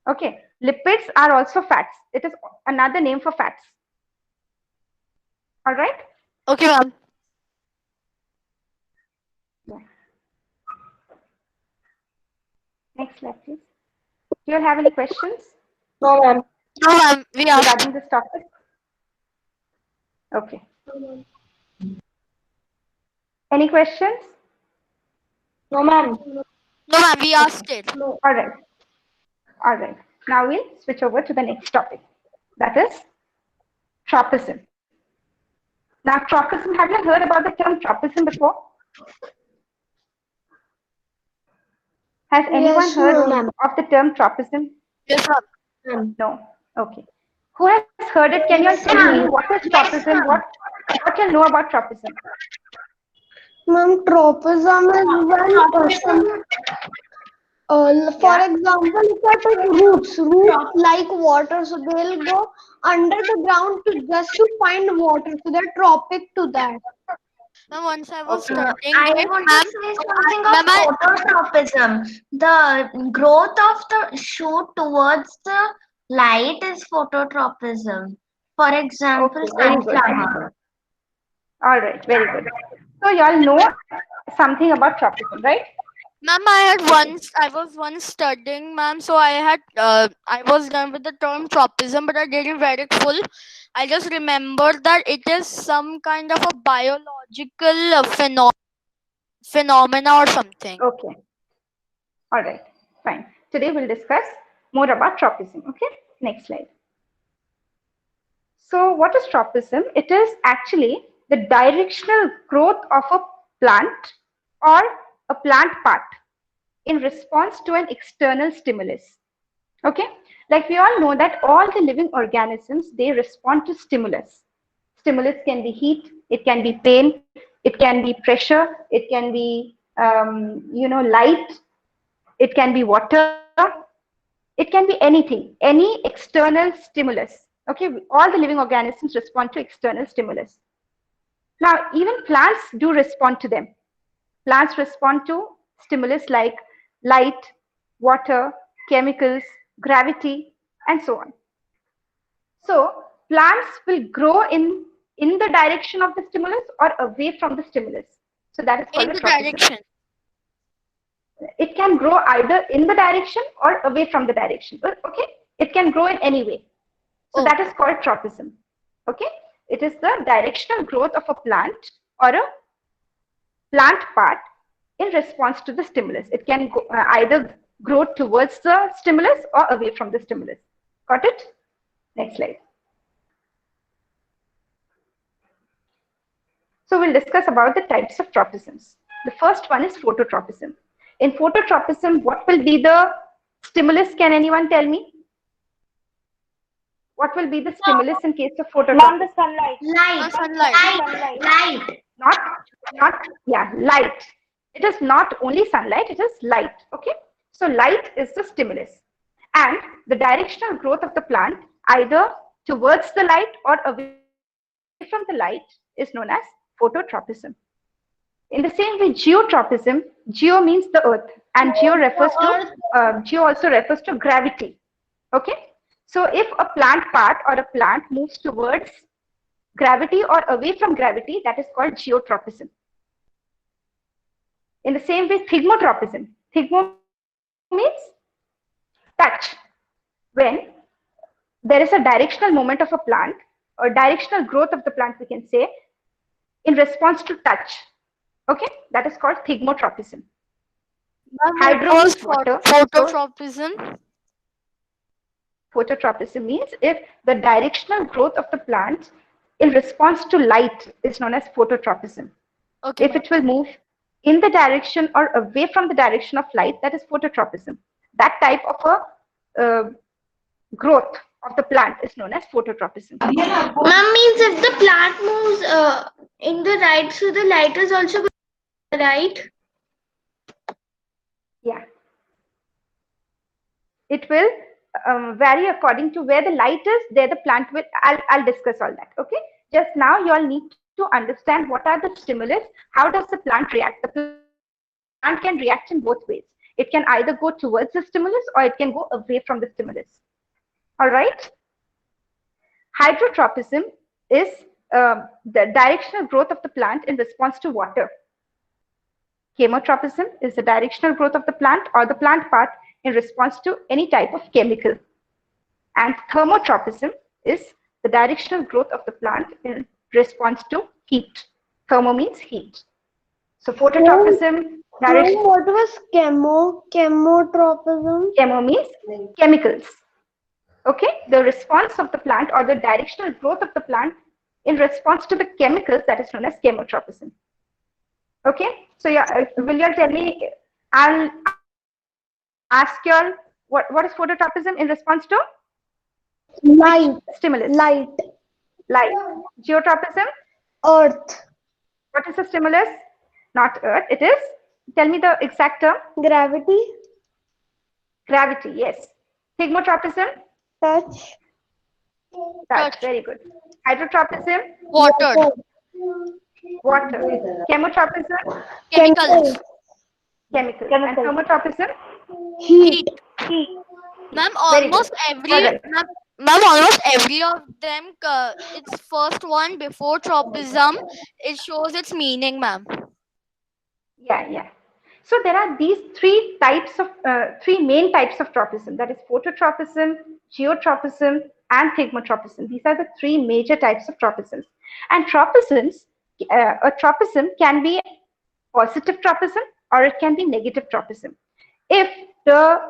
Okay, lipids are also fats. It is another name for fats. All right. Okay, ma'am. Yeah. Next slide, please. Do you have any questions No, ma'am. No, ma'am. We asked. regarding this topic? Okay. Any questions? No, ma'am. No, ma'am. We asked it. All right. All right. Now we'll switch over to the next topic. That is tropism. Now, tropism, have you heard about the term tropism before? Has anyone heard of the term tropism? Yes, ma'am. No. Okay. Who has heard it? Can you all tell me what is tropism? What you know about tropism? Ma'am, tropism is when person, for example, if I take roots like water, so they'll go under the ground just to find water, so they're tropic to that. Ma'am, once I was studying I it, want ma'am, to say something ma'am, of phototropism. The growth of the shoot towards the light is phototropism. For example, Okay, very good. sunflower. All right, very good. So you all know something about tropism, right? Ma'am, I was once studying, ma'am, so I was done with the term tropism, but I didn't read it full. I just remembered that it is some kind of a biological phenomena or something. Okay. All right, fine. Today we'll discuss more about tropism. Okay, next slide. So what is tropism? It is actually the directional growth of a plant or a plant part in response to an external stimulus. Okay, like we all know that all the living organisms, they respond to stimulus. Stimulus can be heat, it can be pain, it can be pressure, it can be light, it can be water, it can be anything, any external stimulus. Okay, all the living organisms respond to external stimulus. Now, even plants do respond to them. Plants respond to stimulus like light, water, chemicals, gravity, and so on. So plants will grow in the direction of the stimulus or away from the stimulus. So that is called In a the tropism. direction. It can grow either in the direction or away from the direction. Okay, it can grow in any way. So that is called tropism. Okay, it is the directional growth of a plant or a plant part in response to the stimulus. It can go, either grow towards the stimulus or away from the stimulus. Got it? Next slide. So we'll discuss about the types of tropisms. The first one is phototropism. In phototropism, what will be the stimulus? Can anyone tell me? What will be the stimulus in case of phototropism? The sunlight. Light. Light. It is not only sunlight, it is light. Okay, so light is the stimulus, and the directional growth of the plant either towards the light or away from the light is known as phototropism. In the same way, geotropism, geo means the earth, and geo also refers to gravity. Okay, so if a plant part or a plant moves towards gravity or away from gravity, that is called geotropism. In the same way, thigmotropism. Thigmo means touch. When there is a directional movement of a plant or directional growth of the plant, we can say, in response to touch. Okay, that is called thigmotropism. Hydro means water. Phototropism. Phototropism means if the directional growth of the plant in response to light is known as phototropism. Okay. If it will move in the direction or away from the direction of light, that is phototropism. That type of a growth of the plant is known as phototropism. Ma'am, means if the plant moves in the right, so the light is also going to the right? Yeah. It will vary according to where the light is, there the plant will, I'll discuss all that. Okay. Just now you all need to understand what are the stimulus, how does the plant react. The plant can react in both ways. It can either go towards the stimulus or it can go away from the stimulus. All right. Hydrotropism is the directional growth of the plant in response to water. Chemotropism is the directional growth of the plant or the plant part in response to any type of chemical. And thermotropism is the directional growth of the plant in response to heat. Thermo means heat. So phototropism, what was chemotropism? Chemo means chemicals. Okay, the response of the plant or the directional growth of the plant in response to the chemicals, that is known as chemotropism. Okay, so yeah, will you all tell me? I'll ask you all what is phototropism in response to? Light. Stimulus. Light. Geotropism? Earth. What is the stimulus? Not earth. It is, tell me the exact term. Gravity. Gravity, yes. Thigmotropism? Touch. Touch, very good. Hydrotropism? Water. Chemotropism? Chemicals. Chemical. And thermotropism? Heat. Ma'am, almost every of them, its first one before tropism, it shows its meaning, ma'am. Yeah. So there are these three main types of tropism. That is phototropism, geotropism, and thigmotropism. These are the three major types of tropisms. And tropisms, a tropism can be positive tropism or it can be negative tropism. If the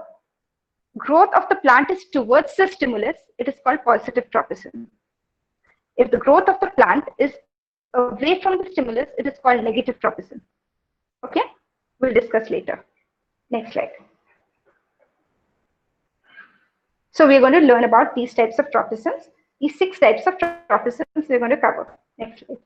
growth of the plant is towards the stimulus, it is called positive tropism. If the growth of the plant is away from the stimulus, it is called negative tropism. Okay, we'll discuss later. Next slide. So we're going to learn about these types of tropisms. These 6 types of tropisms we're going to cover. Next slide.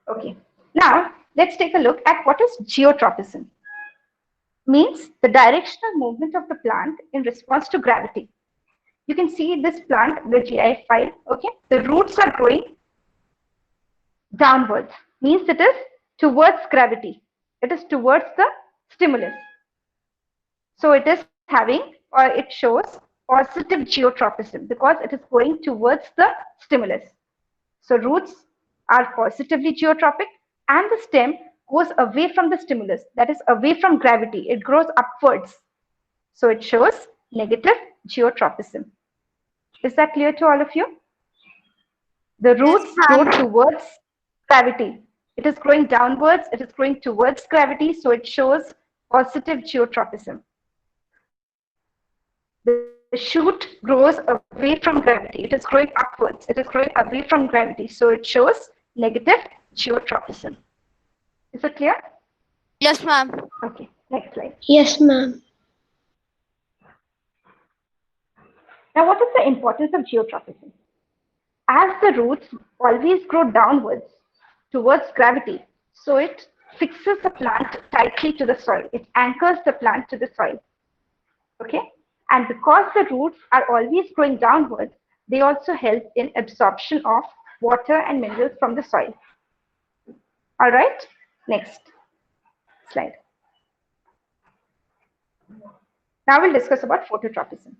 Okay, now let's take a look at what is geotropism. Means the directional movement of the plant in response to gravity. You can see this plant, the GI file, okay? The roots are growing downwards, means it is towards gravity. It is towards the stimulus. So it is having, or it shows positive geotropism because it is going towards the stimulus. So roots are positively geotropic and the stem goes away from the stimulus, that is away from gravity. It grows upwards. So it shows negative geotropism. Is that clear to all of you? The roots grow towards gravity. It is growing downwards. It is growing towards gravity. So it shows positive geotropism. The shoot grows away from gravity. It is growing upwards. It is growing away from gravity. So it shows negative geotropism. Is it clear? Yes, ma'am. Okay, next slide. Yes, ma'am. Now, what is the importance of geotropism? As the roots always grow downwards towards gravity, so it fixes the plant tightly to the soil. It anchors the plant to the soil. Okay? And because the roots are always growing downwards, they also help in absorption of water and minerals from the soil. All right? Next slide. Now we'll discuss about phototropism.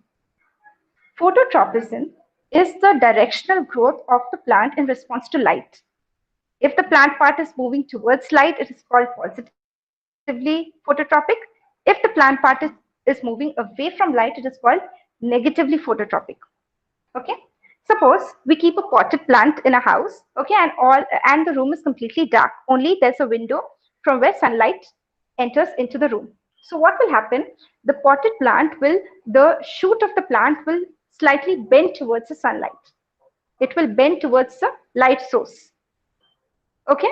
Phototropism is the directional growth of the plant in response to light. If the plant part is moving towards light, it is called positively phototropic. If the plant part is moving away from light, it is called negatively phototropic. Okay? Suppose we keep a potted plant in a house, okay, and the room is completely dark. Only there's a window from where sunlight enters into the room. So what will happen? The potted plant the shoot of the plant will slightly bend towards the sunlight. It will bend towards the light source. Okay?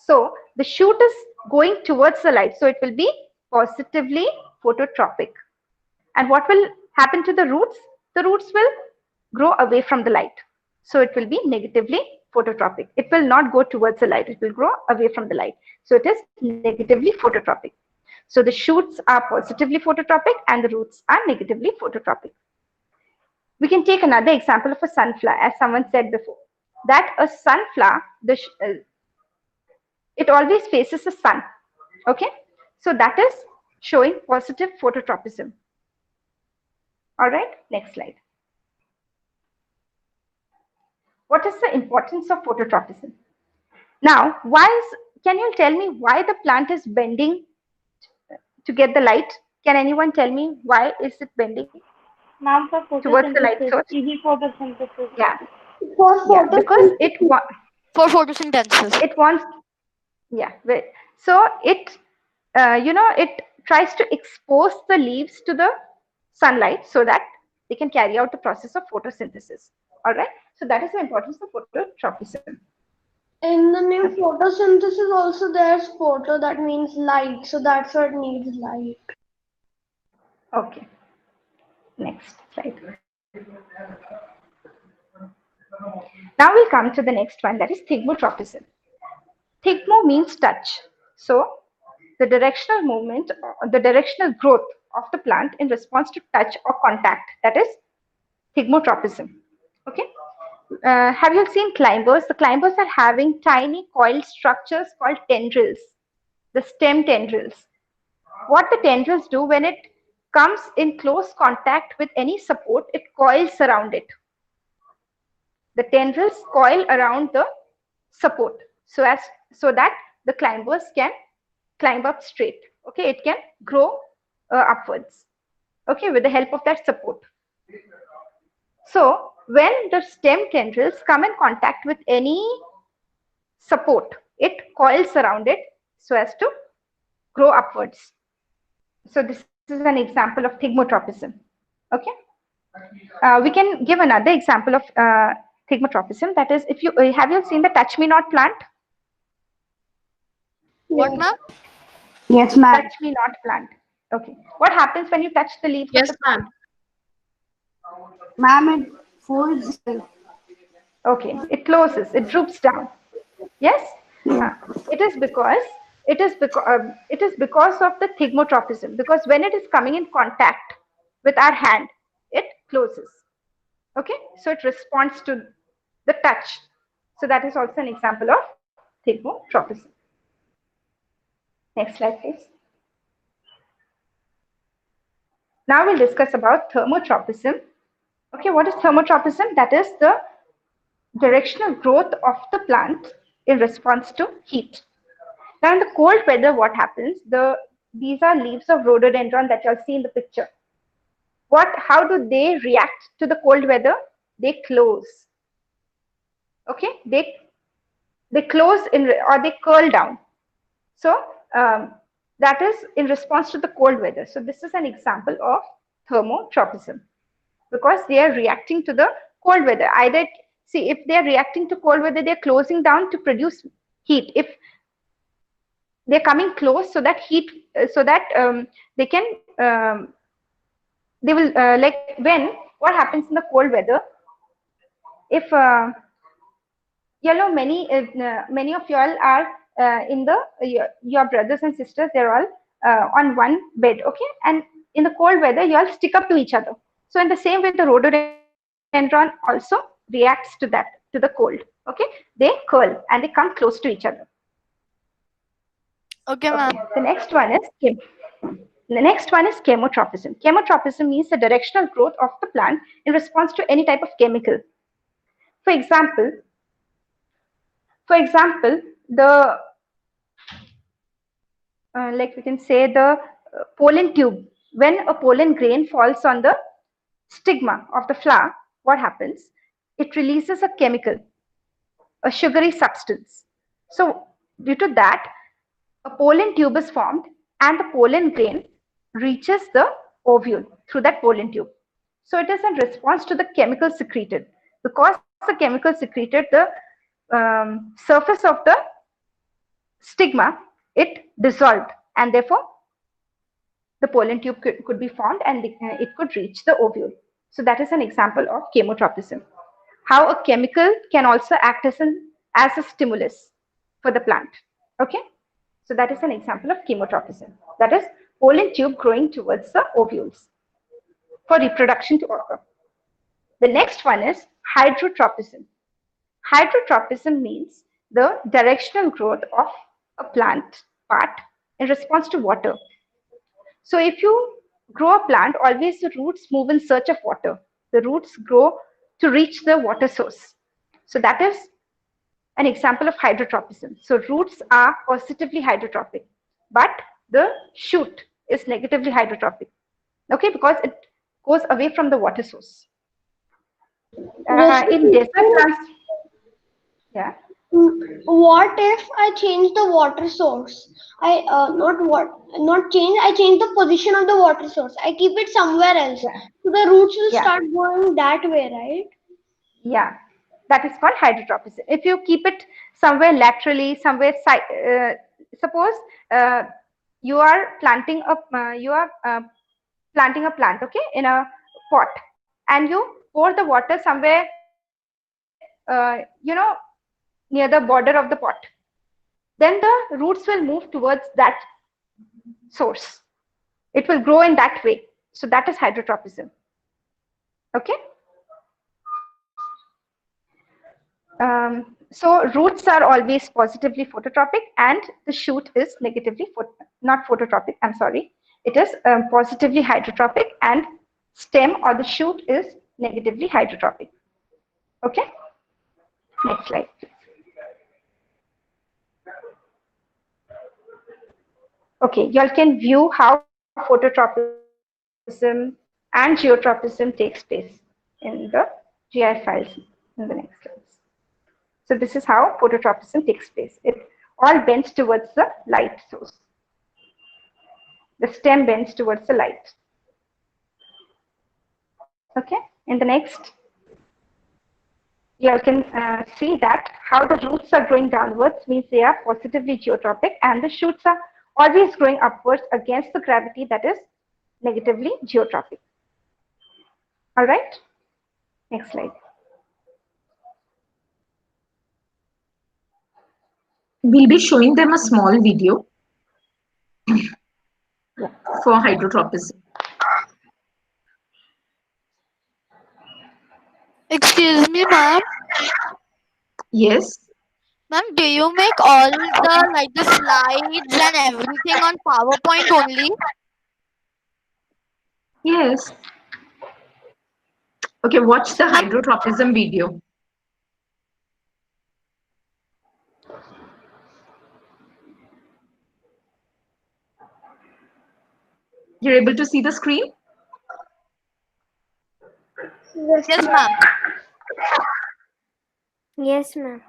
So the shoot is going towards the light. So it will be positively phototropic. And what will happen to the roots? The roots will grow away from the light. So it will be negatively phototropic. It will not go towards the light. It will grow away from the light. So it is negatively phototropic. So the shoots are positively phototropic and the roots are negatively phototropic. We can take another example of a sunflower, as someone said before, that a sunflower, it always faces the sun. Okay? So that is showing positive phototropism. All right, next slide. What is the importance of phototropism? Now, can you tell me why the plant is bending to get the light? Can anyone tell me why is it bending? Ma'am, for Towards the light photosynthesis, source? easy photosynthesis. Yeah. Because For photosynthesis. it wants, yeah. So it, it tries to expose the leaves to the sunlight so that they can carry out the process of photosynthesis. All right. So that is the importance of phototropism. In the name photosynthesis also there's photo, that means light. So that's what needs light. Okay. Next slide. Now we'll come to the next one, that is thigmotropism. Thigmo means touch. So the directional movement, the directional growth of the plant in response to touch or contact, that is thigmotropism. Okay. Have you seen climbers? The climbers are having tiny coiled structures called tendrils, the stem tendrils. What the tendrils do, when it comes in close contact with any support, it coils around it. The tendrils coil around the support so that the climbers can climb up straight. Okay, it can grow upwards. Okay, with the help of that support. So when the stem tendrils come in contact with any support, it coils around it so as to grow upwards. So this is an example of thigmotropism. Okay. We can give another example of thigmotropism. That is, if you have you seen the touch me not plant? What, ma'am? Yes, ma'am. Touch me not plant. Okay. What happens when you touch the leaves? Yes, ma'am. Ma'am, it folds. Okay, it closes, it droops down. Yes, it is because of the thigmotropism. Because when it is coming in contact with our hand, it closes. Okay, so it responds to the touch. So that is also an example of thigmotropism. Next slide, please. Now we'll discuss about thermotropism. Okay, what is thermotropism? That is the directional growth of the plant in response to heat. Now in the cold weather, what happens? These are leaves of rhododendron that you'll see in the picture. How do they react to the cold weather? They close. Okay, they close or they curl down. So that is in response to the cold weather. So this is an example of thermotropism because they are reacting to the cold weather. Either see, if they are reacting to cold weather, they're closing down to produce heat. If they're coming close, so that they can they will what happens in the cold weather? If many of you all are your brothers and sisters, they're all on one bed, okay, and in the cold weather you all stick up to each other. So in the same way, the rhododendron also reacts to the cold. Okay, they curl and they come close to each other. Okay, ma'am. The next one is chemotropism. Chemotropism means the directional growth of the plant in response to any type of chemical. For example, the like we can say the pollen tube. When a pollen grain falls on the stigma of the flower, what happens? It releases a chemical, a sugary substance. So due to that, a pollen tube is formed and the pollen grain reaches the ovule through that pollen tube. So it is in response to the chemical secreted. Because the chemical secreted, the surface of the stigma, it dissolved, and therefore the pollen tube could be formed and it could reach the ovule. So that is an example of chemotropism. How a chemical can also act as a stimulus for the plant. Okay, so that is an example of chemotropism. That is pollen tube growing towards the ovules for reproduction to occur. The next one is hydrotropism. Hydrotropism means the directional growth of a plant part in response to water. So if you grow a plant, always the roots move in search of water. The roots grow to reach the water source. So that is an example of hydrotropism. So roots are positively hydrotropic, but the shoot is negatively hydrotropic. Okay, because it goes away from the water source. In desert plants, yeah. What if I change the water source? I change the position of the water source. I keep it somewhere else. Yeah. So the roots will start going that way, right? Yeah, that is called hydrotropism. If you keep it somewhere laterally, somewhere suppose you are planting a plant, okay, in a pot, and you pour the water somewhere, near the border of the pot. Then the roots will move towards that source. It will grow in that way. So that is hydrotropism. Okay. So roots are always positively phototropic and the shoot is negatively, not phototropic, I'm sorry. It is positively hydrotropic and stem or the shoot is negatively hydrotropic. Okay. Next slide. Okay, you all can view how phototropism and geotropism takes place in the GI files in the next slides. So this is how phototropism takes place. It all bends towards the light source. The stem bends towards the light. Okay, in the next, you all can see that how the roots are growing downwards means they are positively geotropic and the shoots are always growing upwards against the gravity, that is negatively geotropic. All right, next slide. We'll be showing them a small video for hydrotropism. Excuse me, ma'am. Yes. Ma'am, do you make all the slides and everything on PowerPoint only? Yes. Okay, watch the Ma'am, hydrotropism video. You're able to see the screen? yes, ma'am. Yes, ma'am.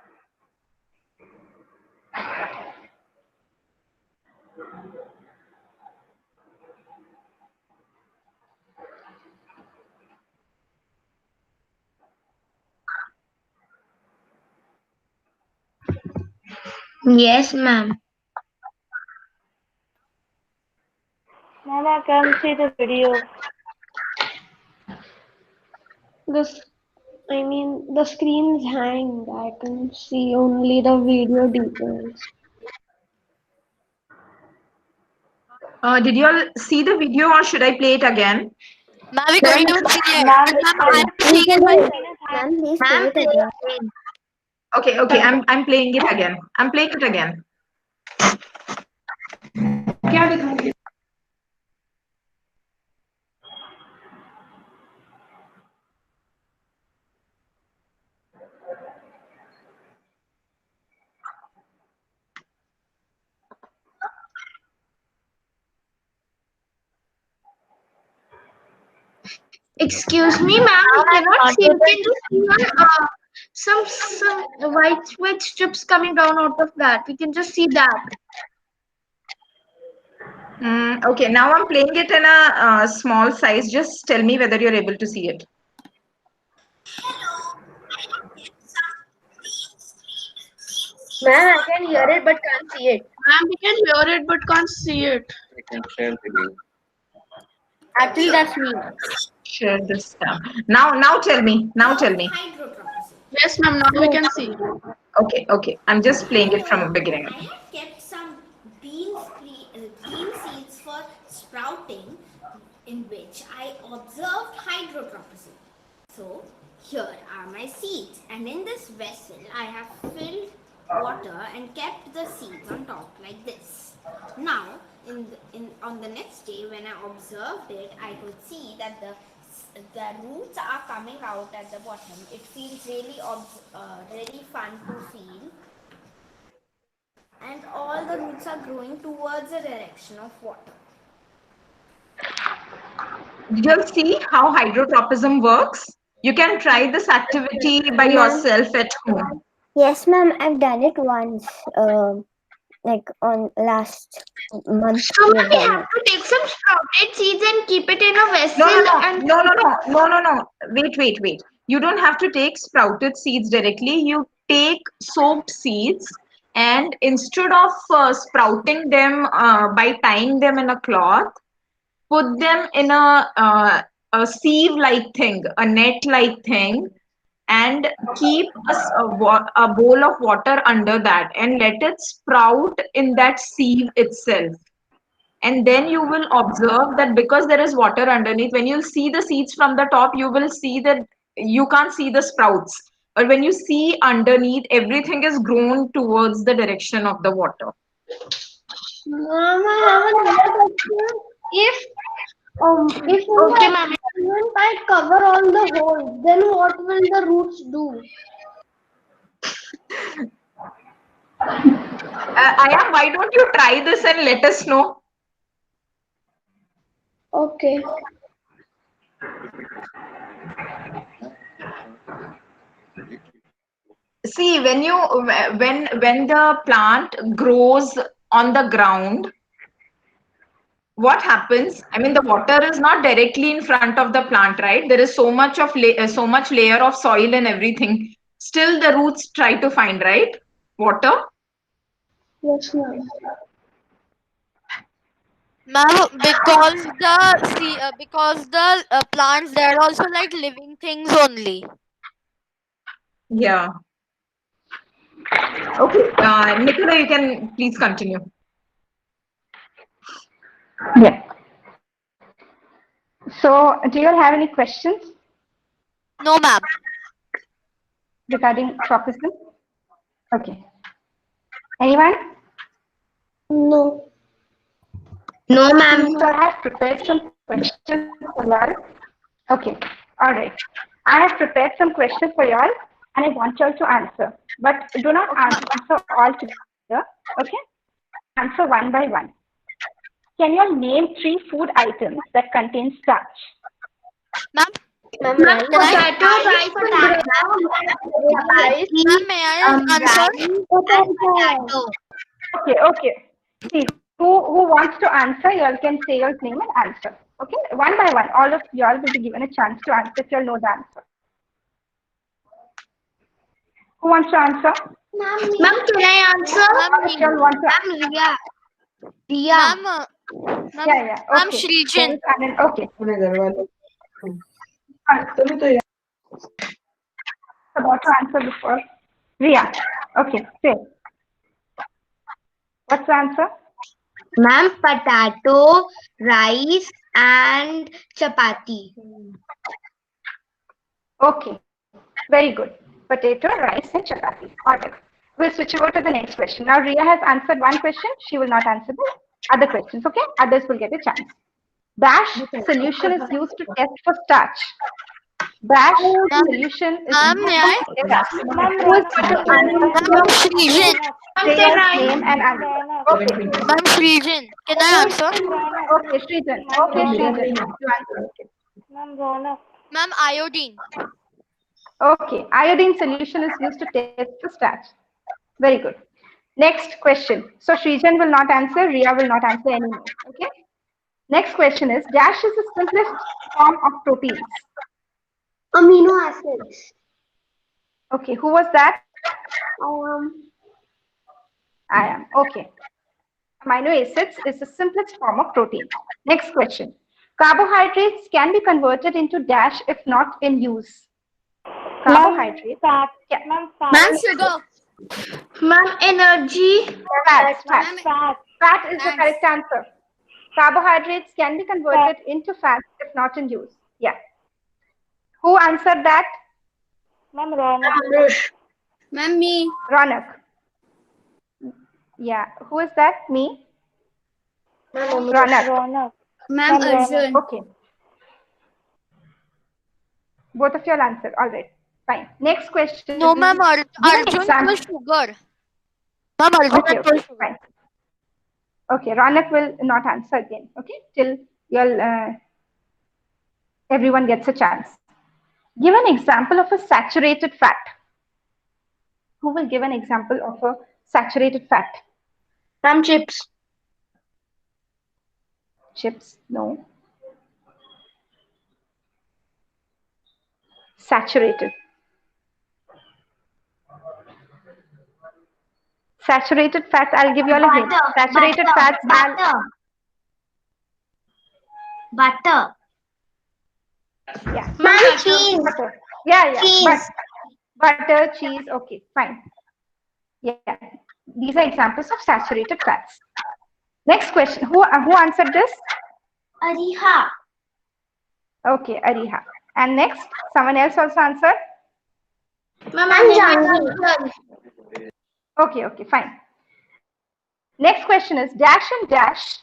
Yes, ma'am. Ma'am, I can't see the video. The screen's hanged. I can see only the video details. Did you all see the video or should I play it again? Ma'am, we couldn't even see it. Ma'am, Ma'am, I'm seeing it. Ma'am, please Ma'am, say it again. Okay, I'm playing it again. I'm playing it again. क्या दिखाएंगे? Excuse me, ma'am. We cannot see. We can just see some white strips coming down out of that. We can just see that. Okay, now I'm playing it in a small size. Just tell me whether you're able to see it. Ma'am, I can hear it but can't see it. Ma'am, we can hear it but can't see it. Actually, that's me. Share this down. Now tell me. Now tell me. Hydrotropism. Yes, ma'am. Now we can see. Okay. I'm just playing it from the beginning. I have kept some bean seeds for sprouting, in which I observed hydrotropism. So here are my seeds, and in this vessel I have filled water and kept the seeds on top like this. Now on the next day when I observed it, I could see that the roots are coming out at the bottom. It feels really really fun to feel, and all the roots are growing towards the direction of water. Did you all see how hydrotropism works? You can try this activity by yourself at home. Yes, ma'am. I've done it once. Like on last month. So we have to take some sprouted seeds and keep it in a vessel. No. Wait. You don't have to take sprouted seeds directly. You take soaked seeds, and instead of sprouting them by tying them in a cloth, put them in a sieve-like thing, a net-like thing, and keep a bowl of water under that and let it sprout in that sieve itself. And then you will observe that because there is water underneath, when you see the seeds from the top, you will see that you can't see the sprouts. But when you see underneath, everything is grown towards the direction of the water. Ma'am, I have another question. If Okay, ma'am. I cover all the holes, then what will the roots do? Ayam, why don't you try this and let us know? Okay. See, when the plant grows on the ground, what happens? I mean, the water is not directly in front of the plant, right? There is so much layer of soil and everything. Still, the roots try to find, right, water. Yes, ma'am. Ma'am, because the plants, they're also like living things only. Yeah. Okay, Nicola, you can please continue. Yeah. So, do you all have any questions? No, ma'am. regarding tropism? Okay. Anyone? No. No, ma'am. So I have prepared some questions for y'all. Okay. All right. I have prepared some questions for y'all, and I want y'all to answer. But do not answer all together. Okay. Answer one by one. Can you all name 3 food items that contain starch? Ma'am, Potato, rice, ma'am, may I answer? potato. Okay. See, who wants to answer, y'all can say your name and answer. Okay, one by one, all of y'all will be given a chance to answer if y'all know the answer. Who wants to answer? Ma'am, can I answer? If y'all want to, Ma'am, yeah. Ma'am, Okay. Shrijan. Okay. About to answer before. Ria. Okay, say. What's the answer? Ma'am, potato, rice, and chapati. Okay, very good. Potato, rice, and chapati. All right. We'll switch over to the next question. Now, Ria has answered one question. She will not answer the other questions. Okay, others will get a chance. Dash solution is used to test for starch. Dash solution is Ma'am, may I? Ma'am, Shrijan. Say your name and answer. Okay. Ma'am, Shrijan. Can I answer? Okay, Srijan. Okay, Srijan. You answer. Okay. Ma'am, iodine. Okay, iodine solution is used to test for starch. Very good. Next question. So Srijan will not answer, Ria will not answer anymore. Okay. Next question is, dash is the simplest form of proteins. Amino acids. Okay, who was that? I am. Okay. Amino acids is the simplest form of protein. Next question. Carbohydrates can be converted into dash if not in use. Carbohydrates. Ma'am, sugar. Ma'am, energy. Fat is the correct answer. Carbohydrates can be converted into fat if not in use. Yeah. Who answered that? Ma'am, Ronak. Ma'am, me. Ronak. Yeah. Who is that? Me? Ronak. Ma'am, Arjun. Okay. Both of you will answer. All right. Fine. Next question. No, ma'am, Arjun example. was sugar. Ma'am, Arjun Okay, was sugar. fine. Okay, Ronak will not answer again. Okay, till everyone gets a chance. Give an example of a saturated fat. Who will give an example of a saturated fat? Ma'am, chips. Chips? No. Saturated. Saturated fats, I'll give you all a hint. Saturated fats are... Butter. Yeah. Ma'am, cheese. Butter. Yeah. Cheese. Butter, cheese, okay, fine. Yeah. These are examples of saturated fats. Next question. Who answered this? Ariha. Okay, Ariha. And next, someone else also answered? Ma'am, Okay, fine. Next question is, dash and dash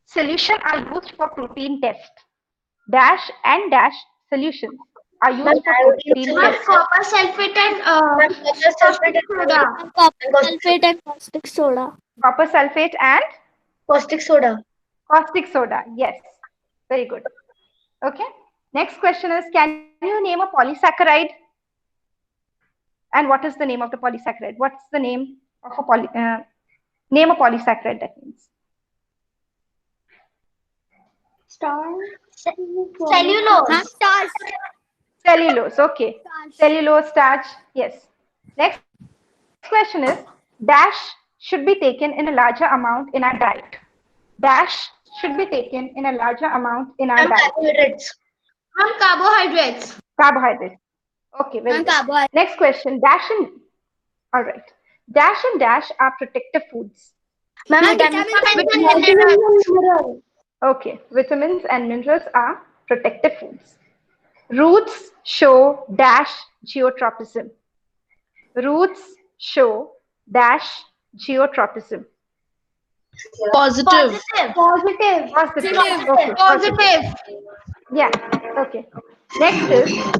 solution are used for protein test. Dash and dash solutions are used for protein test. Copper sulfate and Sulfate and caustic soda. Copper sulfate and Caustic soda. caustic soda. Yes, very good. Okay. Next question is, can you name a polysaccharide? And what is the name of the polysaccharide? What's the name of a name a polysaccharide, that means? cellulose. Cellulose, okay. Cellulose, starch, yes. Next question is, dash should be taken in a larger amount in our diet. Dash should be taken in a larger amount in our diet. Carbohydrates. Ma'am, carbohydrates. Carbohydrates. Okay, very good. Next question, dash and... All right. Dash and dash are protective foods. Ma'am, Okay, vitamins and minerals are protective foods. Roots show dash geotropism. Roots show dash geotropism. Positive. Positive. Positive. Okay. Positive. Yeah. Okay. Next is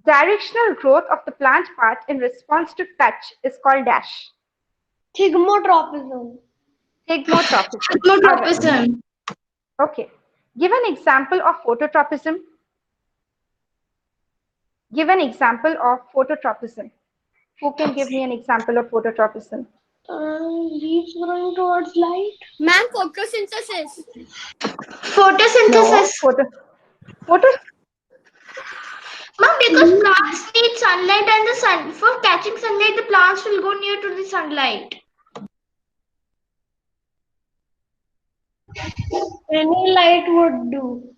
directional growth of the plant part in response to touch is called dash. Thigmotropism. Thigmotropism. Thigmotropism. Okay. Give an example of phototropism. Give an example of phototropism. Who can give me an example of phototropism? Leaves growing towards light. Ma'am, photosynthesis. Photosynthesis. Photo. Ma'am, because plants need sunlight and the sun for catching sunlight, the plants will go near to the sunlight. Any light would do.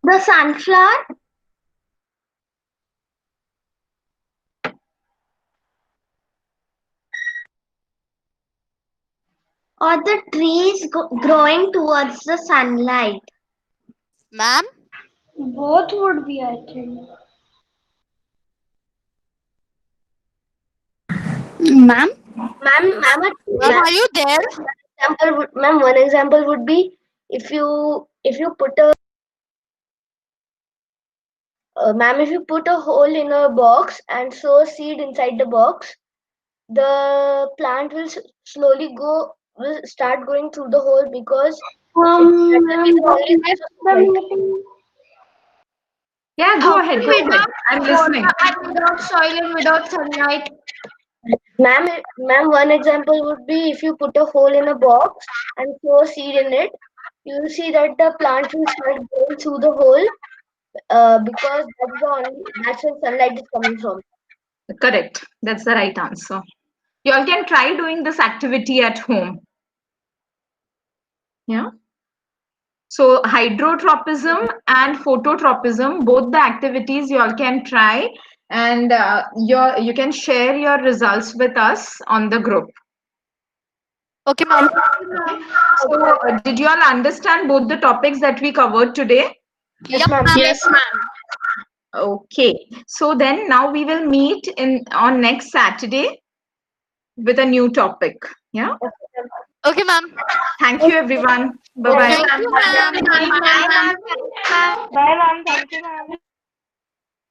The sunflower. Or the trees growing towards the sunlight. Ma'am? Both would be, I think. Ma'am? Ma'am, Are you there? one example would be if you put a ma'am, if you put a hole in a box and sow a seed inside the box, the plant will will start going through the hole because Yeah, go ahead. I'm listening. Without soil and without sunlight. Ma'am, one example would be if you put a hole in a box and sow a seed in it, you will see that the plant will start going through the hole because that's where sunlight is coming from. Correct. That's the right answer. You all can try doing this activity at home. Yeah. So hydrotropism and phototropism, both the activities you all can try, and you can share your results with us on the group. Okay, ma'am. So did you all understand both the topics that we covered today? Yes, ma'am. Yes, ma'am. Okay. So then now we will meet on next Saturday with a new topic. Yeah. Okay, ma'am. Thank you, everyone. Bye-bye. Thank you, ma'am. Bye, ma'am. Thank you, ma'am.